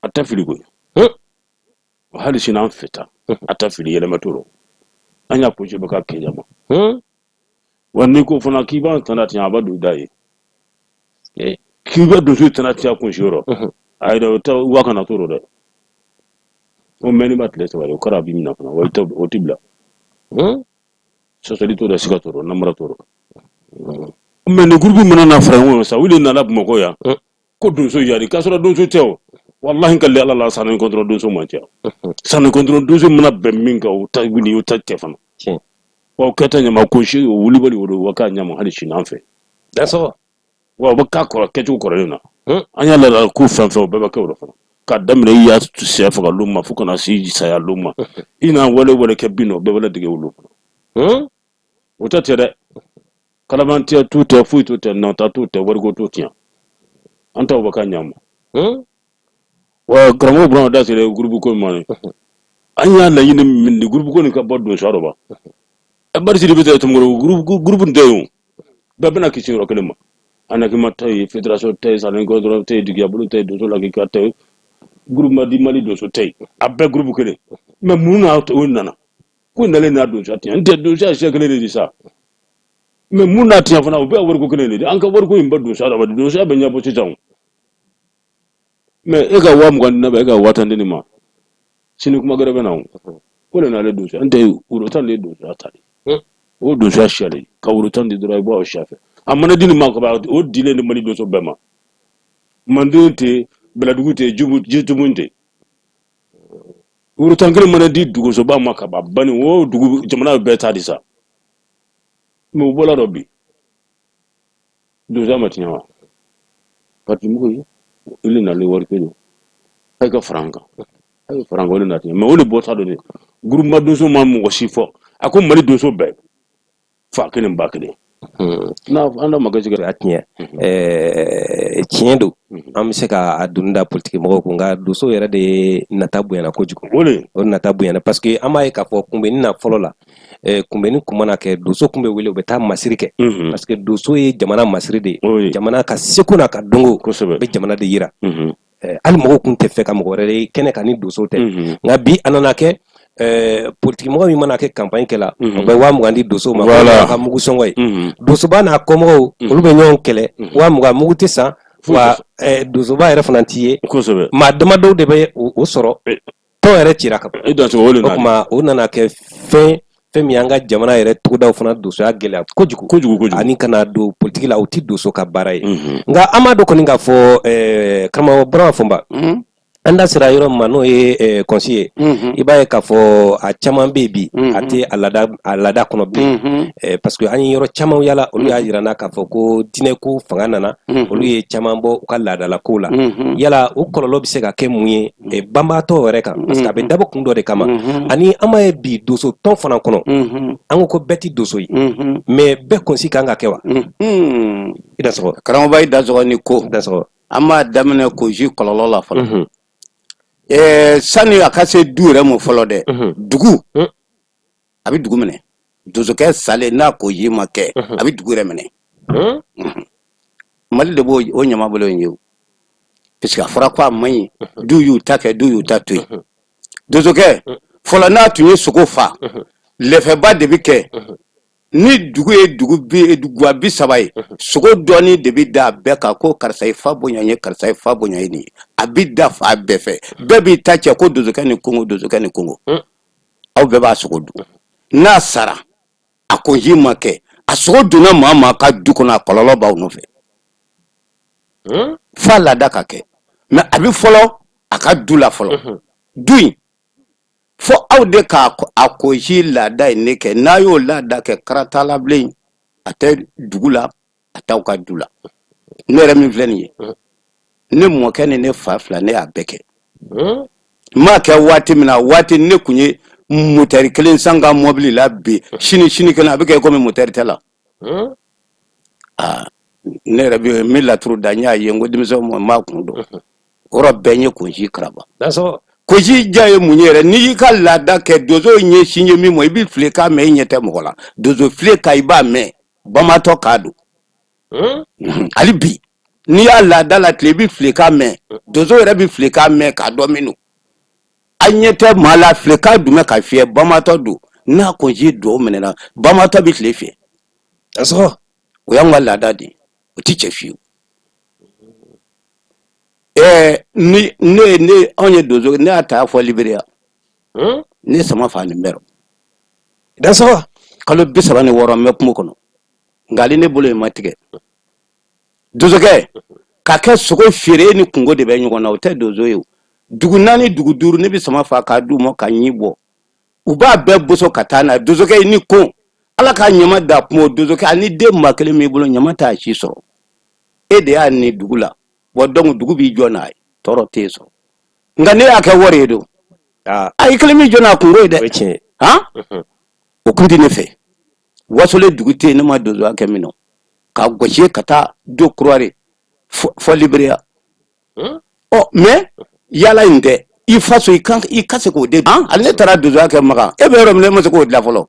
ata fili go hali shi na feta ata fili yele maturo anya ko je baka ke jama wani ko fana ki ba tana tiya ba do dai ki ba dozo tana tiya ko shiro ai da ta waka na turo da o meni batlete wale okara bi mina fana wa o tibla so solito da sigatoro namra toro meni groupe mena na frango sa wili na lab moko ya ko donso yari kasora donso teo wallahi kalli alla sanan kontrol donso mantia sanan kontrol donso mena be minga o ta wili o ta tefana wa kata nyama ko shi o wuli bali wo waka nyama hali shi nanfe daso wa baka ko keju ko rena anya la ku fanfe o beba ke wo fana ka damre ya se fa luma fuka na si saya luma ina wale ke bino be wala dige wulu o ta tere kala man tia tout fu tout non ta tout wargo tout tien anta o baka nyama wa gramo bro da se groupe ko man anya la yin min groupe ko ni ka boddo sharo ba e bar si dibete tum groupe ndeyu be bana ki ci ro kelema anaki matay fédération tay sa len godro tay digia bulu tay do la ki ka tay groupe ma di mali do so tay abbe groupe kele mais muna to nana ko nale na donso ati ante donso a shekele de sa me muna tia fana o be warko kele de an ka warko imba donso da donso be nya bo chichang me e ga wa muganda na be ga watande ni ma sini kuma gare bana ko le na le donso ante urotan le donso atari o donso a shele ka urotan de dura bo o shafe amana dini ma ko ba o dile ni mali donso be ma mandunte beladugute jutumunte urutan kele mana di dugo so ba maka ba bani wo dugu jamana be ta disa mo bola robbi do zama tinya pati mu ko ile na le wor kelo ay ka franka ile na tinya me woni bota do ni groupe ma do so ma mo sifo ako mali do so be fa kele mbakele na anda magaji ga atnya tiendo am se ka adunda politique mo ko nga do so yera de natabu yana ko juko on natabu yana parce que ama e ka fo kumbe ni na folo la kumbe ni kumana ke do so kumbe wele be ta masirike parce que do so e jamana masiride jamana ka sekuna ka dongo be jamana de yira al mo ko kunte fe ka mo re kene ka ni do so te nga bi anana ke politique mo mi mana ke campagne ke la be wa mugandi doso ma ka mugu songoy doso bana komo ulube nyon kele wa mugu tisa wa doso ba era fanantiye ma dama do de be o soro to era chiraka ma onana ke femi anga jamana yere tuda fana doso ya gele kojugu ani kana do politique la uti doso ka baray nga amado ko ninga fo kama bra fomba anda sira yoro mano e conseiller ibaye ka fo a chaman baby ate alada kono be parce que ani yoro chaman yala olu ya jirana ka fo ko dine ko fanga nana olu ye chaman bo ka lada la kola yala o kololo bi se ka ke muye e bamba to reka parce que be dabo kundo de kama ani amaye bi doso ton fana kono ango ko beti doso yi mais be konsi kanga kewa ida so karamo bay da so ni ko da so amma damne ko ji kololo la fala sani akase dure mo folo de dugu abi dugu mene dozo ke sale na ko yima ke abi dugu re mene mali de bo o nyama bolo nyu piska fora kwa mai do you take dozo ke folo na tunye soko fa le fe ba de bike ni dugu bi dugu abi sabai soko doni de bi da beka ko karsa ifa bonyanye ni abida fa befe bebi tache ko dozo kani kongo au beba soko du na sara akonji make asoko duna mama ka dukona kololo ba unofe fa la daka ke mais abi folo aka dula folo dui fo awde ka akoji la dai neke nayo la dake karata la blin ate dugula atauka dula nere mi vleni ne mo kene ne fa fla ne abeke ma ke wati mina wati ne kunye moteri kelen sanga mobile la be shini kana abeke ko me moteri tela nere bi mi la tru danya yengo dimso mo ma kundo oro benye kunji kraba daso koji jaye munyere ni ka lada ke dozo nye shinye mi mo ibi fleka me nyete mokola dozo fleka iba me bama to kadu alibi ni ya lada la klebi fleka me dozo re bi fleka me ka domino anyete mala fleka du me ka fie bama to du na koji do menena bama to bi flefe aso o ya ngwa lada di o tiche fiu ni onye dozo ni ata fo liberia ni sama fa ni mero da so kalo bisaba ni woro me kuma kono ngali ne bolo matige dozo ke ka ke soko fere ni kungo de be nyugo na o te dozo yo dugu nani dugu duru ni bisama fa ka du mo ka nyibo uba be boso katana dozo ke ni ko ala ka nyama da mo dozo ke ani de makele mi bolo nyama ta chi so e de ani dugula wadon dugu bi jona toro teso ngane aka wore do ay klemi jona kungo de ha o kundi ne fe wasole dugu te ne ma dozo aka mino ka goche kata do croire fo libria o me yala inde ifaso ikase ko de alle tara dozo aka maka e be rom le mo ko la folo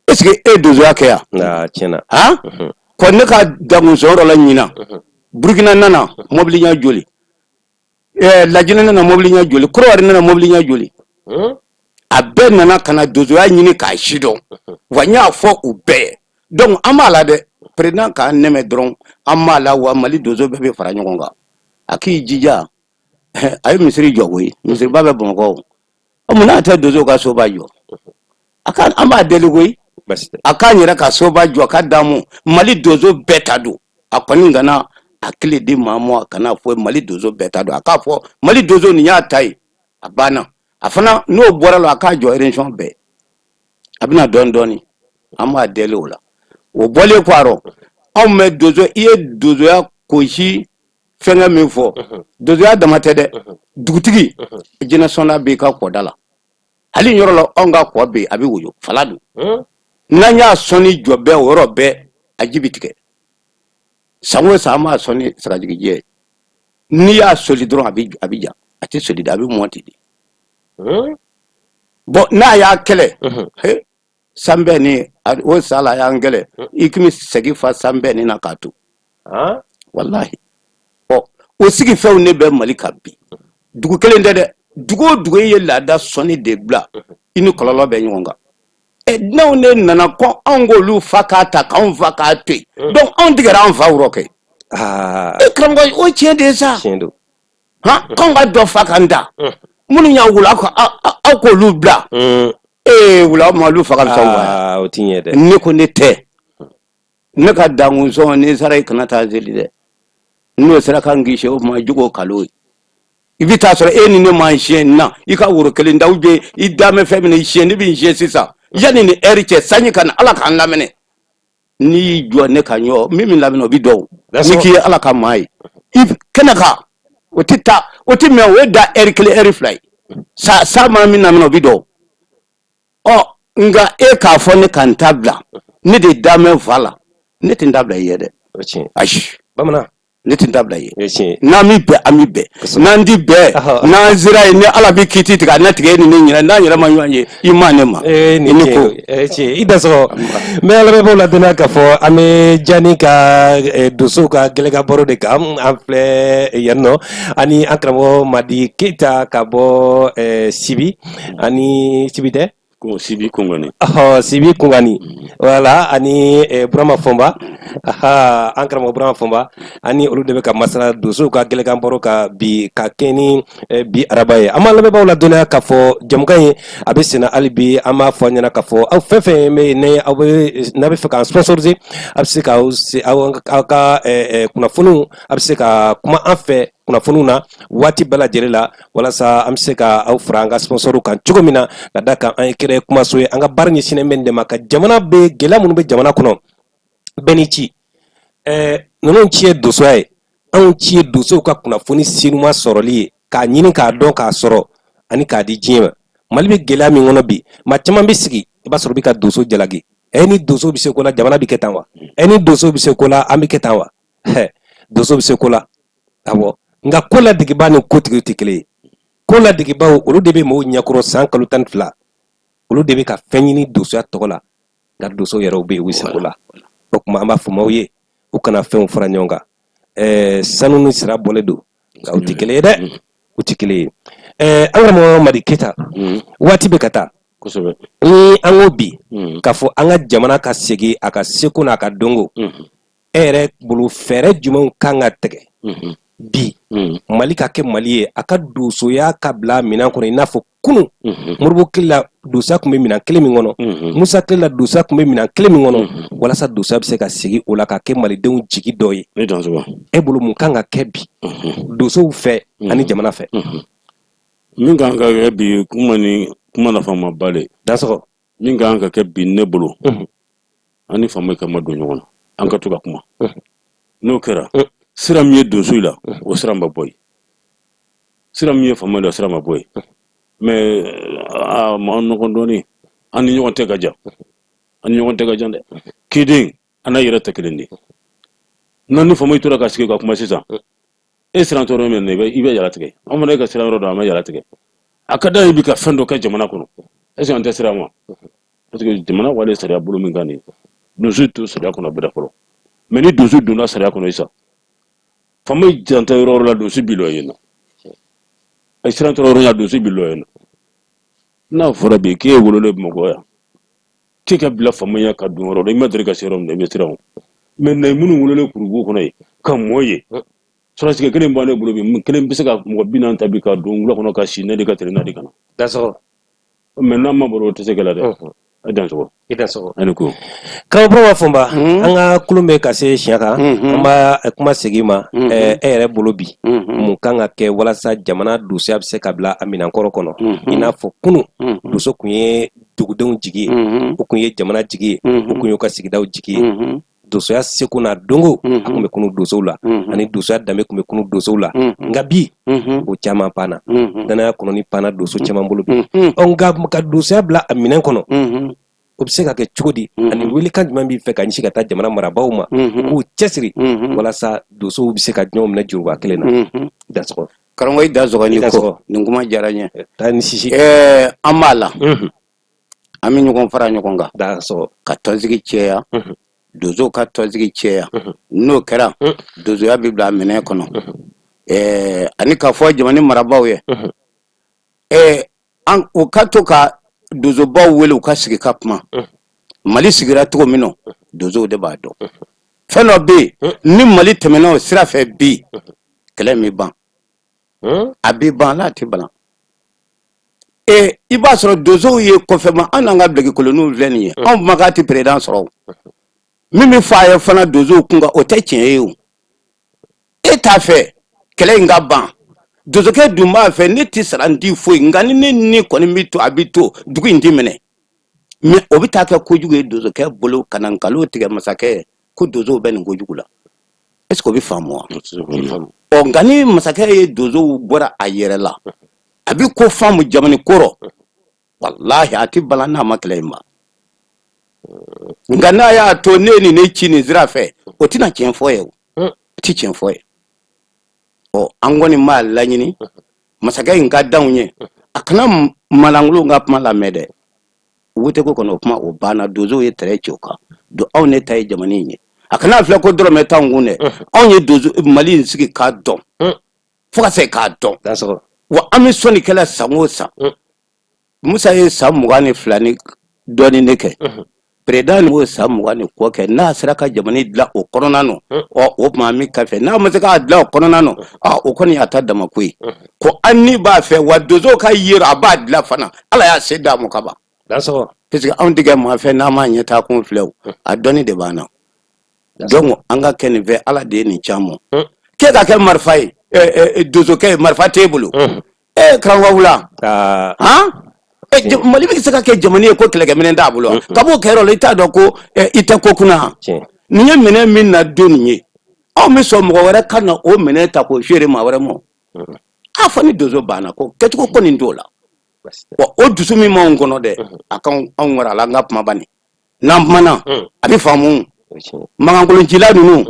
est ce que e dozo aka ya na chena ko ne ka damu so ro la nyina Burkina nana mobili nya joli la jina nana mobili nya joli Croix nana mobili nya joli a bɛɛ nana ka na donsoya ɲini k'a sidɔn wa n y'a fɔ u bɛɛ donc an b'a la dɛ président k'a nɛmɛ dɔrɔn an b'a la wa Mali donso bɛɛ bɛ fara ɲɔgɔn kan a k'i jija a ye misiri jɔ koyi misiriba bɛ Bamakɔ mun n'a tɛ donso ka soba jɔ a ka an b'a deli koyi a k'an yɛrɛ ka soba jɔ ka damu Mali donso bɛɛ ta don a kɔni kana a kile di maa ma kana fɔ Mali donso bɛɛ ta don a k'a fɔ Mali donso nin y'a ta ye a banna a fana n'o bɔra la a k'a jɔ région bɛɛ a bɛna dɔɔni dɔɔni an b'a deli o la o bɔlen kɔ arɔ anw bɛ donso i ye donsoya kosi fɛngɛ min fɔ donsoya dama tɛ dɛ dugutigi génération na b'i ka kɔda la hali yɔrɔ la anw ka kɔ bɛ a bɛ woyo fala don n'an y'a sɔnni jɔ bɛɛ o yɔrɔ bɛɛ a ji bɛ tigɛ san o san an b'a sɔnni sagajigijɛ n'i y'a soli dɔrɔn a bɛ ja a tɛ soli de a bɛ mɔti de bon n'a y'a kɛlɛ san bɛɛ ni o sala y'an kɛlɛ i kun bɛ segin fa san bɛɛ ni na k'a to walahi o sigi fɛnw ne bɛ Mali kan bi dugu kelen tɛ dɛ dugu o dugu ye laada sɔnni de bila i ni kɔlɔlɔ bɛ ɲɔgɔn kan n'anw ne nana ko anw k'olu fa k'a ta k'anw fa k'a to yen donc anw tigɛra an fa wɔrɔ kɛ karamɔgɔ o tiɲɛ de ye sa k'anw ka dɔ fa k'an da minnu y'a wolo aw k'olu bila wula ma olu faga fɛnw o ti ɲɛ dɛ ne ko ne tɛ ne ka dangunsɔn ni sara i kana taa seli dɛ n'o sera ka ngise o ma jugo kalo i bɛ taa sɔrɔ e ni ne ma siyɛn na i ka woro kelen da uje i damɛ fɛn min siyɛn ne bɛ siyɛn sisan yanni ni heure cɛ sanji ka na Ala k'an lamɛnɛ n'i y'i jɔ ne ka ɲɔ min lamɛnɛ o bɛ dɔn ni k'i ye Ala ka maa ye i kɛnɛ kan o tɛ taa o tɛ mɛn o ye da heure kelen heure fila ye sa maa min lamɛnɛ o bɛ dɔn nka e k'a fɔ ne ka n ta bila ne de damɛ fa la ne tɛ n ta bila i ye dɛ ayi bamanan ne tɛ n ta bila i ye n'an mi bɛn an mi bɛn n'an ti bɛn n'an sera yen ni Ala bɛ kiiti tigɛ a ne tigɛ e ni ne ɲinɛ n'an yɛrɛ ma ɲɔgɔn ye i ma ne ma i ni ko i da sɔrɔ n bɛ lamɛnbaaw ladɔnniya k'a fɔ an bɛ Jani ka donsow ka gɛlɛnka baro de kan an filɛ yan nɔ ani an karamɔgɔ Madi Keyita ka bɔ Sibi ani Sibi tɛ Sibi Kungani Sibi Kungani voilà ani Burama Fɔnba an karamɔgɔ Burama Fɔnba ani olu de bɛ ka masala donsow ka gɛlɛnkan baro ka bi ka kɛ ni bi araba ye an b'a lamɛnbaaw ladɔnniya k'a fɔ jamukan in a bɛ senna hali bi an b'a fɔ an ɲɛna k'a fɔ aw fɛn fɛn bɛ yen n'a bɛ fɛ k'an sponsoriser a bɛ se k'aw ka kunnafoniw a bɛ se ka kuma an fɛ kunnafoniw na waati bɛɛ lajɛlen la walasa an bɛ se ka aw fara an ka sponsoriw kan cogo min na ka da kan an ye kɛrɛ kumaso ye an ka baara ɲɛsinnen bɛ nin de ma ka jamana bɛ gɛlɛya minnu bɛ jamana kɔnɔ bɛɛ ni ci ninnu ci ye donsoya ye anw ci ye donsow ka kunnafoni senuman sɔrɔli ye k'a ɲini k'a dɔn k'a sɔrɔ ani k'a di diɲɛ ma Mali bɛ gɛlɛya min kɔnɔ bi maa caman bɛ sigi i b'a sɔrɔ i bɛ ka donso jalaki ni donso bɛ se ko la jamana bɛ kɛ tan wa ni donso bɛ se ko la an bɛ kɛ tan wa donso bɛ se ko la awɔ nka ko ladigiba ni kotigi tɛ kelen ye ko ladigibaw olu de bɛ mɔgɔw ɲɛkɔrɔ san kalo 12 olu de bɛ ka fɛn ɲini donsoya tɔgɔ la nka donso yɛrɛw bɛ yen u bɛ se ko la o tuma an b'a fɔ maaw ye u kana fɛnw fara ɲɔgɔn kan sanu ni sira bɔlen don nka u tɛ kelen ye dɛ u tɛ kelen ye an karamɔgɔ Madi Keyita waati bɛ ka taa ni an ko bi k'a fɔ an ka jamana ka segin a ka seko n'a ka dɔnko e yɛrɛ bolo fɛɛrɛ jumɛnw kan ka tigɛ bi Mali ka kɛ Mali ye a ka donsoya ka bila minɛn kɔnɔ i n'a fɔ kunun Moribo kile la donsoya tun bɛ minɛn kelen min kɔnɔ Musa kile la donsoya tun bɛ minɛn kelen min kɔnɔ walasa donsoya bɛ se ka segin o la ka kɛ malidenw jigi dɔ ye e bolo mun kan ka kɛ bi donsow fɛ ani jamana fɛ min kan ka kɛ bi kuma nafama ba de dansɔgɔ min kan ka kɛ bi ne bolo ani faama ka ma don ɲɔgɔn na an ka to ka kuma n'o kɛra sira min ye donso la o sira ma bɔ yen sira min ye faama la sira ma bɔ yen mais ma nɔgɔn dɔɔnin an ni ɲɔgɔn tɛ ka jan an ni ɲɔgɔn tɛ ka jan dɛ kiden an n'a yɛrɛ tɛ kelen de n'an ni faama tora ka sigi ka kuma sisan e siran tɔɔrɔ min na i bɛ yala tigɛ an fana e ka sira yɔrɔ dɔn an bɛ yala tigɛ a ka da i bi ka fɛn dɔ kɛ jamana kɔnɔ est-ce que an tɛ sira ma parce que jamana wale sariya bolo min kan nin donso to sariya kɔnɔ bɛɛ fɔlɔ mais ni donso donna sariya kɔnɔ sisan faama janta yɔrɔ la donso bi lɔ yen nɔ a siran tɔɔrɔ yɔrɔ la donso bi lɔ yen nɔ n'a fɔra bi k'e wololen Bamakɔ yan k'e ka bila famaya ka don yɔrɔ la i ma deli ka se yɔrɔ min na i bɛ siran o mais na minnu wololen Kurubugu kɔnɔ ye ka mɔ ye sɔrɔsige kelen b'an ne bolo bi kelen bɛ se ka mɔgɔ 40 ta bi ka don wula kɔnɔ ka si ne de ka tɛrɛ na de kana d'accord mais n'a ma baro o tɛ se kɛla dɛ a dan sogo i da sogo ani ko karamɔgɔ b'a fɔ n ba an ka kulun bɛ ka se siɲɛ kan an b'a kuma segin ma e yɛrɛ bolo bi mun kan ka kɛ walasa jamana dosiya bɛ se ka bila a minankɔrɔ kɔnɔ i n'a fɔ kunun doso kun ye dugudenw jigi ye o kun ye jamana jigi ye o kun y'u ka sigidaw jigi ye dosoya seko n'a dongo a kun bɛ kunu dosow la ani dosoya danbe kun bɛ kunu dosow la nka bi o caman panna danaya kɔnɔni panna doso caman bolo bi nka ka dosoya bila a minɛn kɔnɔ o bɛ se ka kɛ cogo di ani welekan jumɛn b'i fɛ ka ɲɛsin ka taa jamana marabaaw ma k'u cɛsiri walasa dosow bɛ se ka ɲɔgɔn minɛ juruba kelen na Dansɔgɔ karamɔgɔ i Dansɔgɔ ni ko nin kuma diyara n ye taa ni sisi an b'a la an bɛ ɲɔgɔn fara ɲɔgɔn kan Dansɔgɔ ka tɔnsigi cɛya dozow ka tɔnsigi cɛya n'o kɛra dozoya bɛ bila a minɛn kɔnɔ ani ka fɔ jamana marabaaw ye o ka to ka dozobaw wele u ka sigi ka kuma Mali sigira cogo min na dozow de b'a dɔn fɛn dɔ bɛ yen ni Mali tɛmɛna o sira fɛ bi kɛlɛ min ban a bɛ ban n'a tɛ ban i b'a sɔrɔ dozow ye kɔfɛma an n'an ka bilakikoloninw filɛ nin ye anw ma k'a tɛ président sɔrɔ min bɛ fɔ a ye fana dozow kun kan o tɛ tiɲɛ ye o e t'a fɛ kɛlɛ in ka ban dosokɛ dun b'a fɛ ne tɛ sara n t'i foyi nka ni ne ni kɔni bɛ to a bɛ to dugu in tɛ minɛ mais o bɛ taa kɛ kojugu ye dosokɛ bolo ka na nkalon tigɛ masakɛ ko dozow bɛ nin kojugu la est ce que o bɛ faamu wa nka ni masakɛ ye dozow bɔra a yɛrɛ la a bɛ ko faamu jamana kɔrɔ walahi a tɛ balan n'a ma kɛlɛ in ma nka n'a y'a to ne ni ne ci nin sira fɛ o tɛna tiɲɛ fɔ ye o tɛ tiɲɛ fɔ ye an kɔni b'a laɲini masakɛ in ka danw ye a kana malangolon ka kuma lamɛn dɛ wote ko kɔnɔ o kuma o banna dozow ye tɛrɛ ci o kan don anw ne ta ye jamana in ye a kana filɛ ko dɔrɔmɛ t'anw kun dɛ anw ye dozo Mali in sigi k'a dɔn fo ka se k'a dɔn wa an bɛ sɔnnikɛla san o san Musa ye san 22 ni dɔɔnin de kɛ président ni o san 20 ni kɔ kɛ n'a sera ka jamana dilan o kɔnɔna na o tuma an bɛ ka fɛ n'a ma se k'a dilan o kɔnɔna na o kɔni y'a ta dama ko ye ko an ni b'a fɛ wa dozow ka yira a b'a dilan fana Ala y'a se d'a ma ka ban parce que anw tɛ kɛ maa fɛ n'a ma ɲɛ taa kun filɛ o a dɔnni de b'an na donc an ka kɛ nin fɛ Ala de ye nin caman k'e ka kɛ marifa ye dozokɛ ye marifa t'e bolo karamɔgɔ wula Mali bɛ se ka kɛ jamana ye ko kɛlɛkɛminɛn t'a bolo ka b'o kɛ yɔrɔ la i t'a dɔn ko i tɛ ko kunna nin ye minɛn min na don nin ye anw bɛ sɔn mɔgɔ wɛrɛ ka na o minɛn ta k'o feere maa wɛrɛ ma a fɔ ni dozo banna ko kɛcogo ko nin t'o la o dusu min b'anw kɔnɔ dɛ a ka anw wɛrɛ a la an ka kuma bani n'an kumana a bɛ faamu mankoloncila ninnu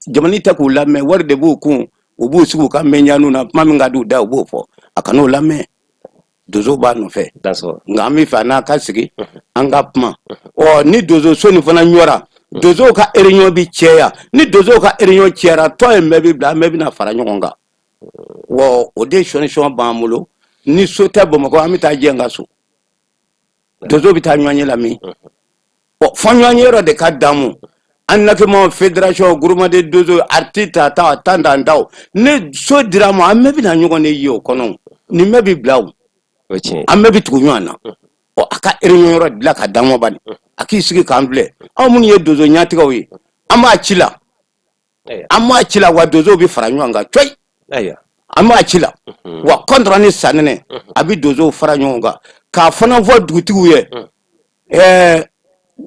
jamana tɛ k'u lamɛn wari de b'u kun u b'u sigi u ka mɛnɲanu na kuma min ka d'u da u b'o fɔ a kan'o lamɛn dozo b'a nɔfɛ nka an bɛ fɛ n'a ka sigi an ka kuma ni dozo so nin fana ɲɔra dozow ka réunion bi cɛya ni dozow ka réunion cɛyara tɔn in bɛɛ bi bila an bɛɛ bɛna fara ɲɔgɔn kan o de solution b'an bolo ni so tɛ Bamakɔ an bɛ taa jɛ n ka so dozo bɛ taa ɲɔgɔn ye la min fɔ ɲɔgɔn ye yɔrɔ de ka damu an nakima fédération groupement de dozo artiste ta tan dan daw ne so dira ma an bɛɛ bɛna ɲɔgɔn de ye o kɔnɔ nin bɛɛ bi bila o an bɛɛ bi tugu ɲɔgɔn na a ka réunion yɔrɔ dilan ka damu bani a k'i sigi k'an filɛ anw minnu ye dozo ɲatigaw ye an b'a ci la wa dozow bɛ fara ɲɔgɔn kan coyi an b'a ci la wa contre ni sanɛnɛ a bɛ dozow fara ɲɔgɔn kan k'a fana fɔ dugutigiw ye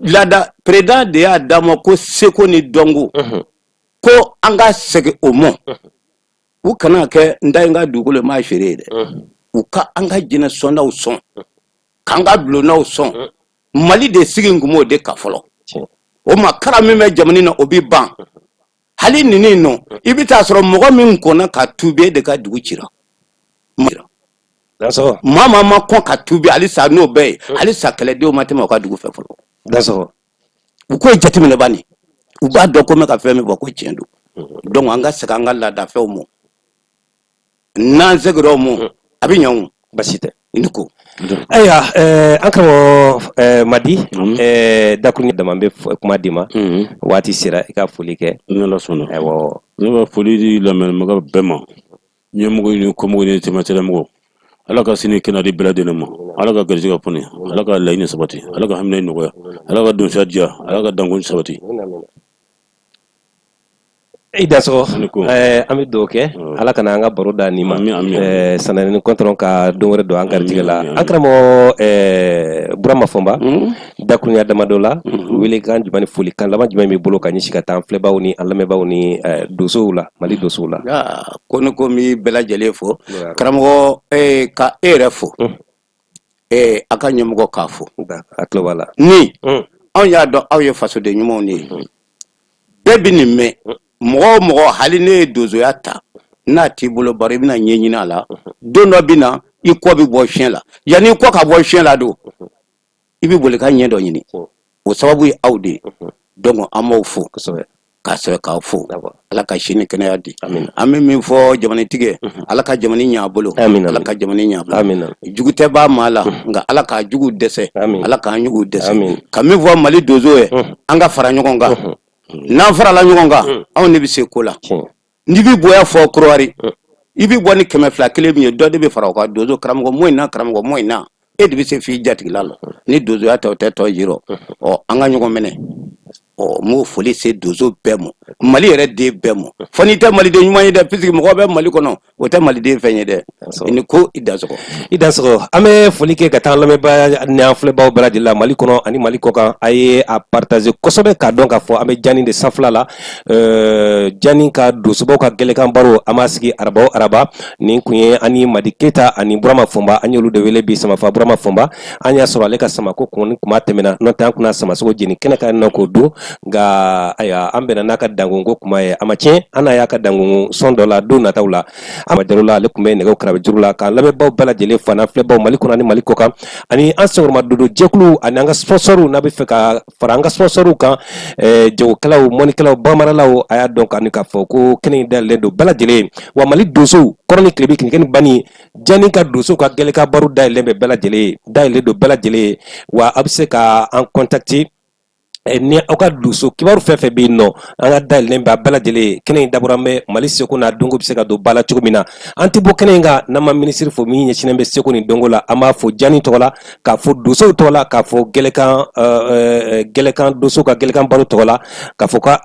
lada président de y'a d'a ma ko seko ni dɔnko ko an ka segin o ma u kana kɛ n da n ka dugukolo m'a feere ye dɛ u ka an ka jinɛ sɔnnaw sɔn k'an ka bulonnaw sɔn Mali de sigi kun b'o de ka fɔlɔ o ma kara min bɛ jamana na o bɛ ban hali nini nɔ i bɛ taa sɔrɔ mɔgɔ min kɔnna ka tubi de ka dugu cira maa ma kɔn ka tubi halisa n'o bɛɛ ye halisa kɛlɛdenw ma tɛmɛ u ka dugu fɛ fɔlɔ u k'o jateminɛ bani u b'a dɔn ko mɛ ka fɛn min fɔ ko tiɲɛ don donc an ka segin an ka laadafɛnw ma n'an seginna o ma a bɛ ɲɛ o basi tɛ iniko aya an karamɔgɔ Madi dakuruɲɛ dama bɛ kuma di ma waati sera i ka foli kɛ n'Ala sɔnna ne b'a foli di lamɛnbaga bɛɛ ma ɲɛmɔgɔ ni kɔmɔgɔ ni tɛmɛtɛmɔgɔ Ala ka sini kɛnɛ di bɛɛ lajɛlen ma Ala ka garisɛgɛ pɔnni Ala ka laɲini sabati Ala ka hamina nɔgɔya Ala ka donsoya diya Ala ka dankoni sabati i dansɔgɔ an bɛ dugawu kɛ Ala kana an ka baro da nin ma sanani kɔntɔrɔn ka don wɛrɛ don an garijɛgɛ la an karamɔgɔ Burama Fɔnba dakuruɲɛ damadɔ la wele kan jumɛn ni foli kan laban jumɛn b'i bolo ka ɲɛsin ka taa an filɛbaw ni an lamɛnbaw ni dosow la Mali dosow la ko ne ko n b'i bɛɛ lajɛlen fo karamɔgɔ ka e yɛrɛ fo a ka ɲɛmɔgɔ k'a fo a tulo b'a la ni anw y'a dɔn aw ye fasoden ɲumanw de ye bɛɛ bɛ nin mɛn mɔgɔ o mɔgɔ hali ne ye donsoya ta n'a t'i bolo bari i bɛna ɲɛ ɲini a la don dɔ bɛ na i kɔ bɛ bɔ fiɲɛ la yanni i kɔ ka bɔ fiɲɛ la don i bɛ boli ka ɲɛ dɔ ɲini o sababu ye aw de ye donc an b'aw fo k'a sɛbɛn k'aw fo Ala ka sini kɛnɛya di an bɛ min fɔ jamanatigi Ala ka jamana ɲɛ a bolo Ala ka jamana ɲɛ a bolo jugu tɛ b'a maa la nka Ala k'a jugu dɛsɛ Ala k'an jugu dɛsɛ ka min fɔ Mali donso ye an ka fara ɲɔgɔn kan n'an farala ɲɔgɔn kan anw de bɛ se ko la n'i bɛ bonya fɔ Korowari i bɛ bɔ ni 200 kelen min ye dɔ de bɛ fara o kan donso karamɔgɔ mɔ in na karamɔgɔ mɔ in na e de bɛ se f'i jatigila la ni donsoya tɛ o tɛ tɔ jiro an ka ɲɔgɔn minɛ m'o foli se donso bɛɛ ma Mali yɛrɛ den bɛɛ ma fo n'i tɛ maliden ɲuman ye dɛ puisque mɔgɔ bɛ Mali kɔnɔ o tɛ maliden fɛn ye dɛ i ni ko i dansɔgɔ an bɛ foli kɛ ka taa an lamɛnbaa ni an filɛbaw bɛɛ lajɛlen la Mali kɔnɔ ani Mali kɔkan a ye a partager kosɛbɛ k'a dɔn k'a fɔ an bɛ Jani de sanfɛla la Jani ka dosobaw ka gɛlɛkan baro an b'a sigi araba o araba nin kun ye ani Madi Keyita ani Burama Fɔnba an y'olu de wele bi Samafa Burama Fɔnba an y'a sɔrɔ ale ka samako kuma tɛmɛna n'o tɛ an kunna samasogo jeni kɛnɛ kan nɔ k'o dun nka aya an bɛnna n'a ka dangonko kuma ye a ma tiɲɛ an n'a y'a ka dangonko sɔn dɔ la don nataw la an ma jaro la ale tun bɛ nɛgɛw karabe juru la k'an lamɛnbaw bɛɛ lajɛlen fo n'an filɛbaw Mali kɔnɔ ani Mali kɔkan ani an sɛgɛnma dodo jɛkulu ani an ka sponsoriw n'a bɛ fɛ ka fara an ka sponsoriw kan jagokɛlaw mɔnikɛlaw bamaralaw a y'a dɔn k'a fɔ ko kɛnɛ in dayɛlɛlen don bɛɛ lajɛlen wa Mali donsow kɔrɔ ni tile bɛ kini bani Jani ka dosow ka gɛlɛkan baro dayɛlɛlen bɛ bɛɛ lajɛlen dayɛlɛlen don bɛɛ lajɛlen wa a bɛ se ka an contacter ni aw ka doso kibaru fɛn fɛn bɛ yen nɔ an ka dayɛlɛlen bɛ a bɛɛ lajɛlen kɛnɛ in dabɔra bɛ Mali seko n'a donko bɛ se ka don ba la cogo min na an tɛ bɔ kɛnɛ in kan n'an ma minisiri fo min ɲɛsinnen bɛ seko ni donko la an b'a fɔ Jani tɔgɔ la k'a fɔ dosow tɔgɔ la k'a fɔ gɛlɛkan doso ka gɛlɛkan baro tɔgɔ la k'a fɔ ka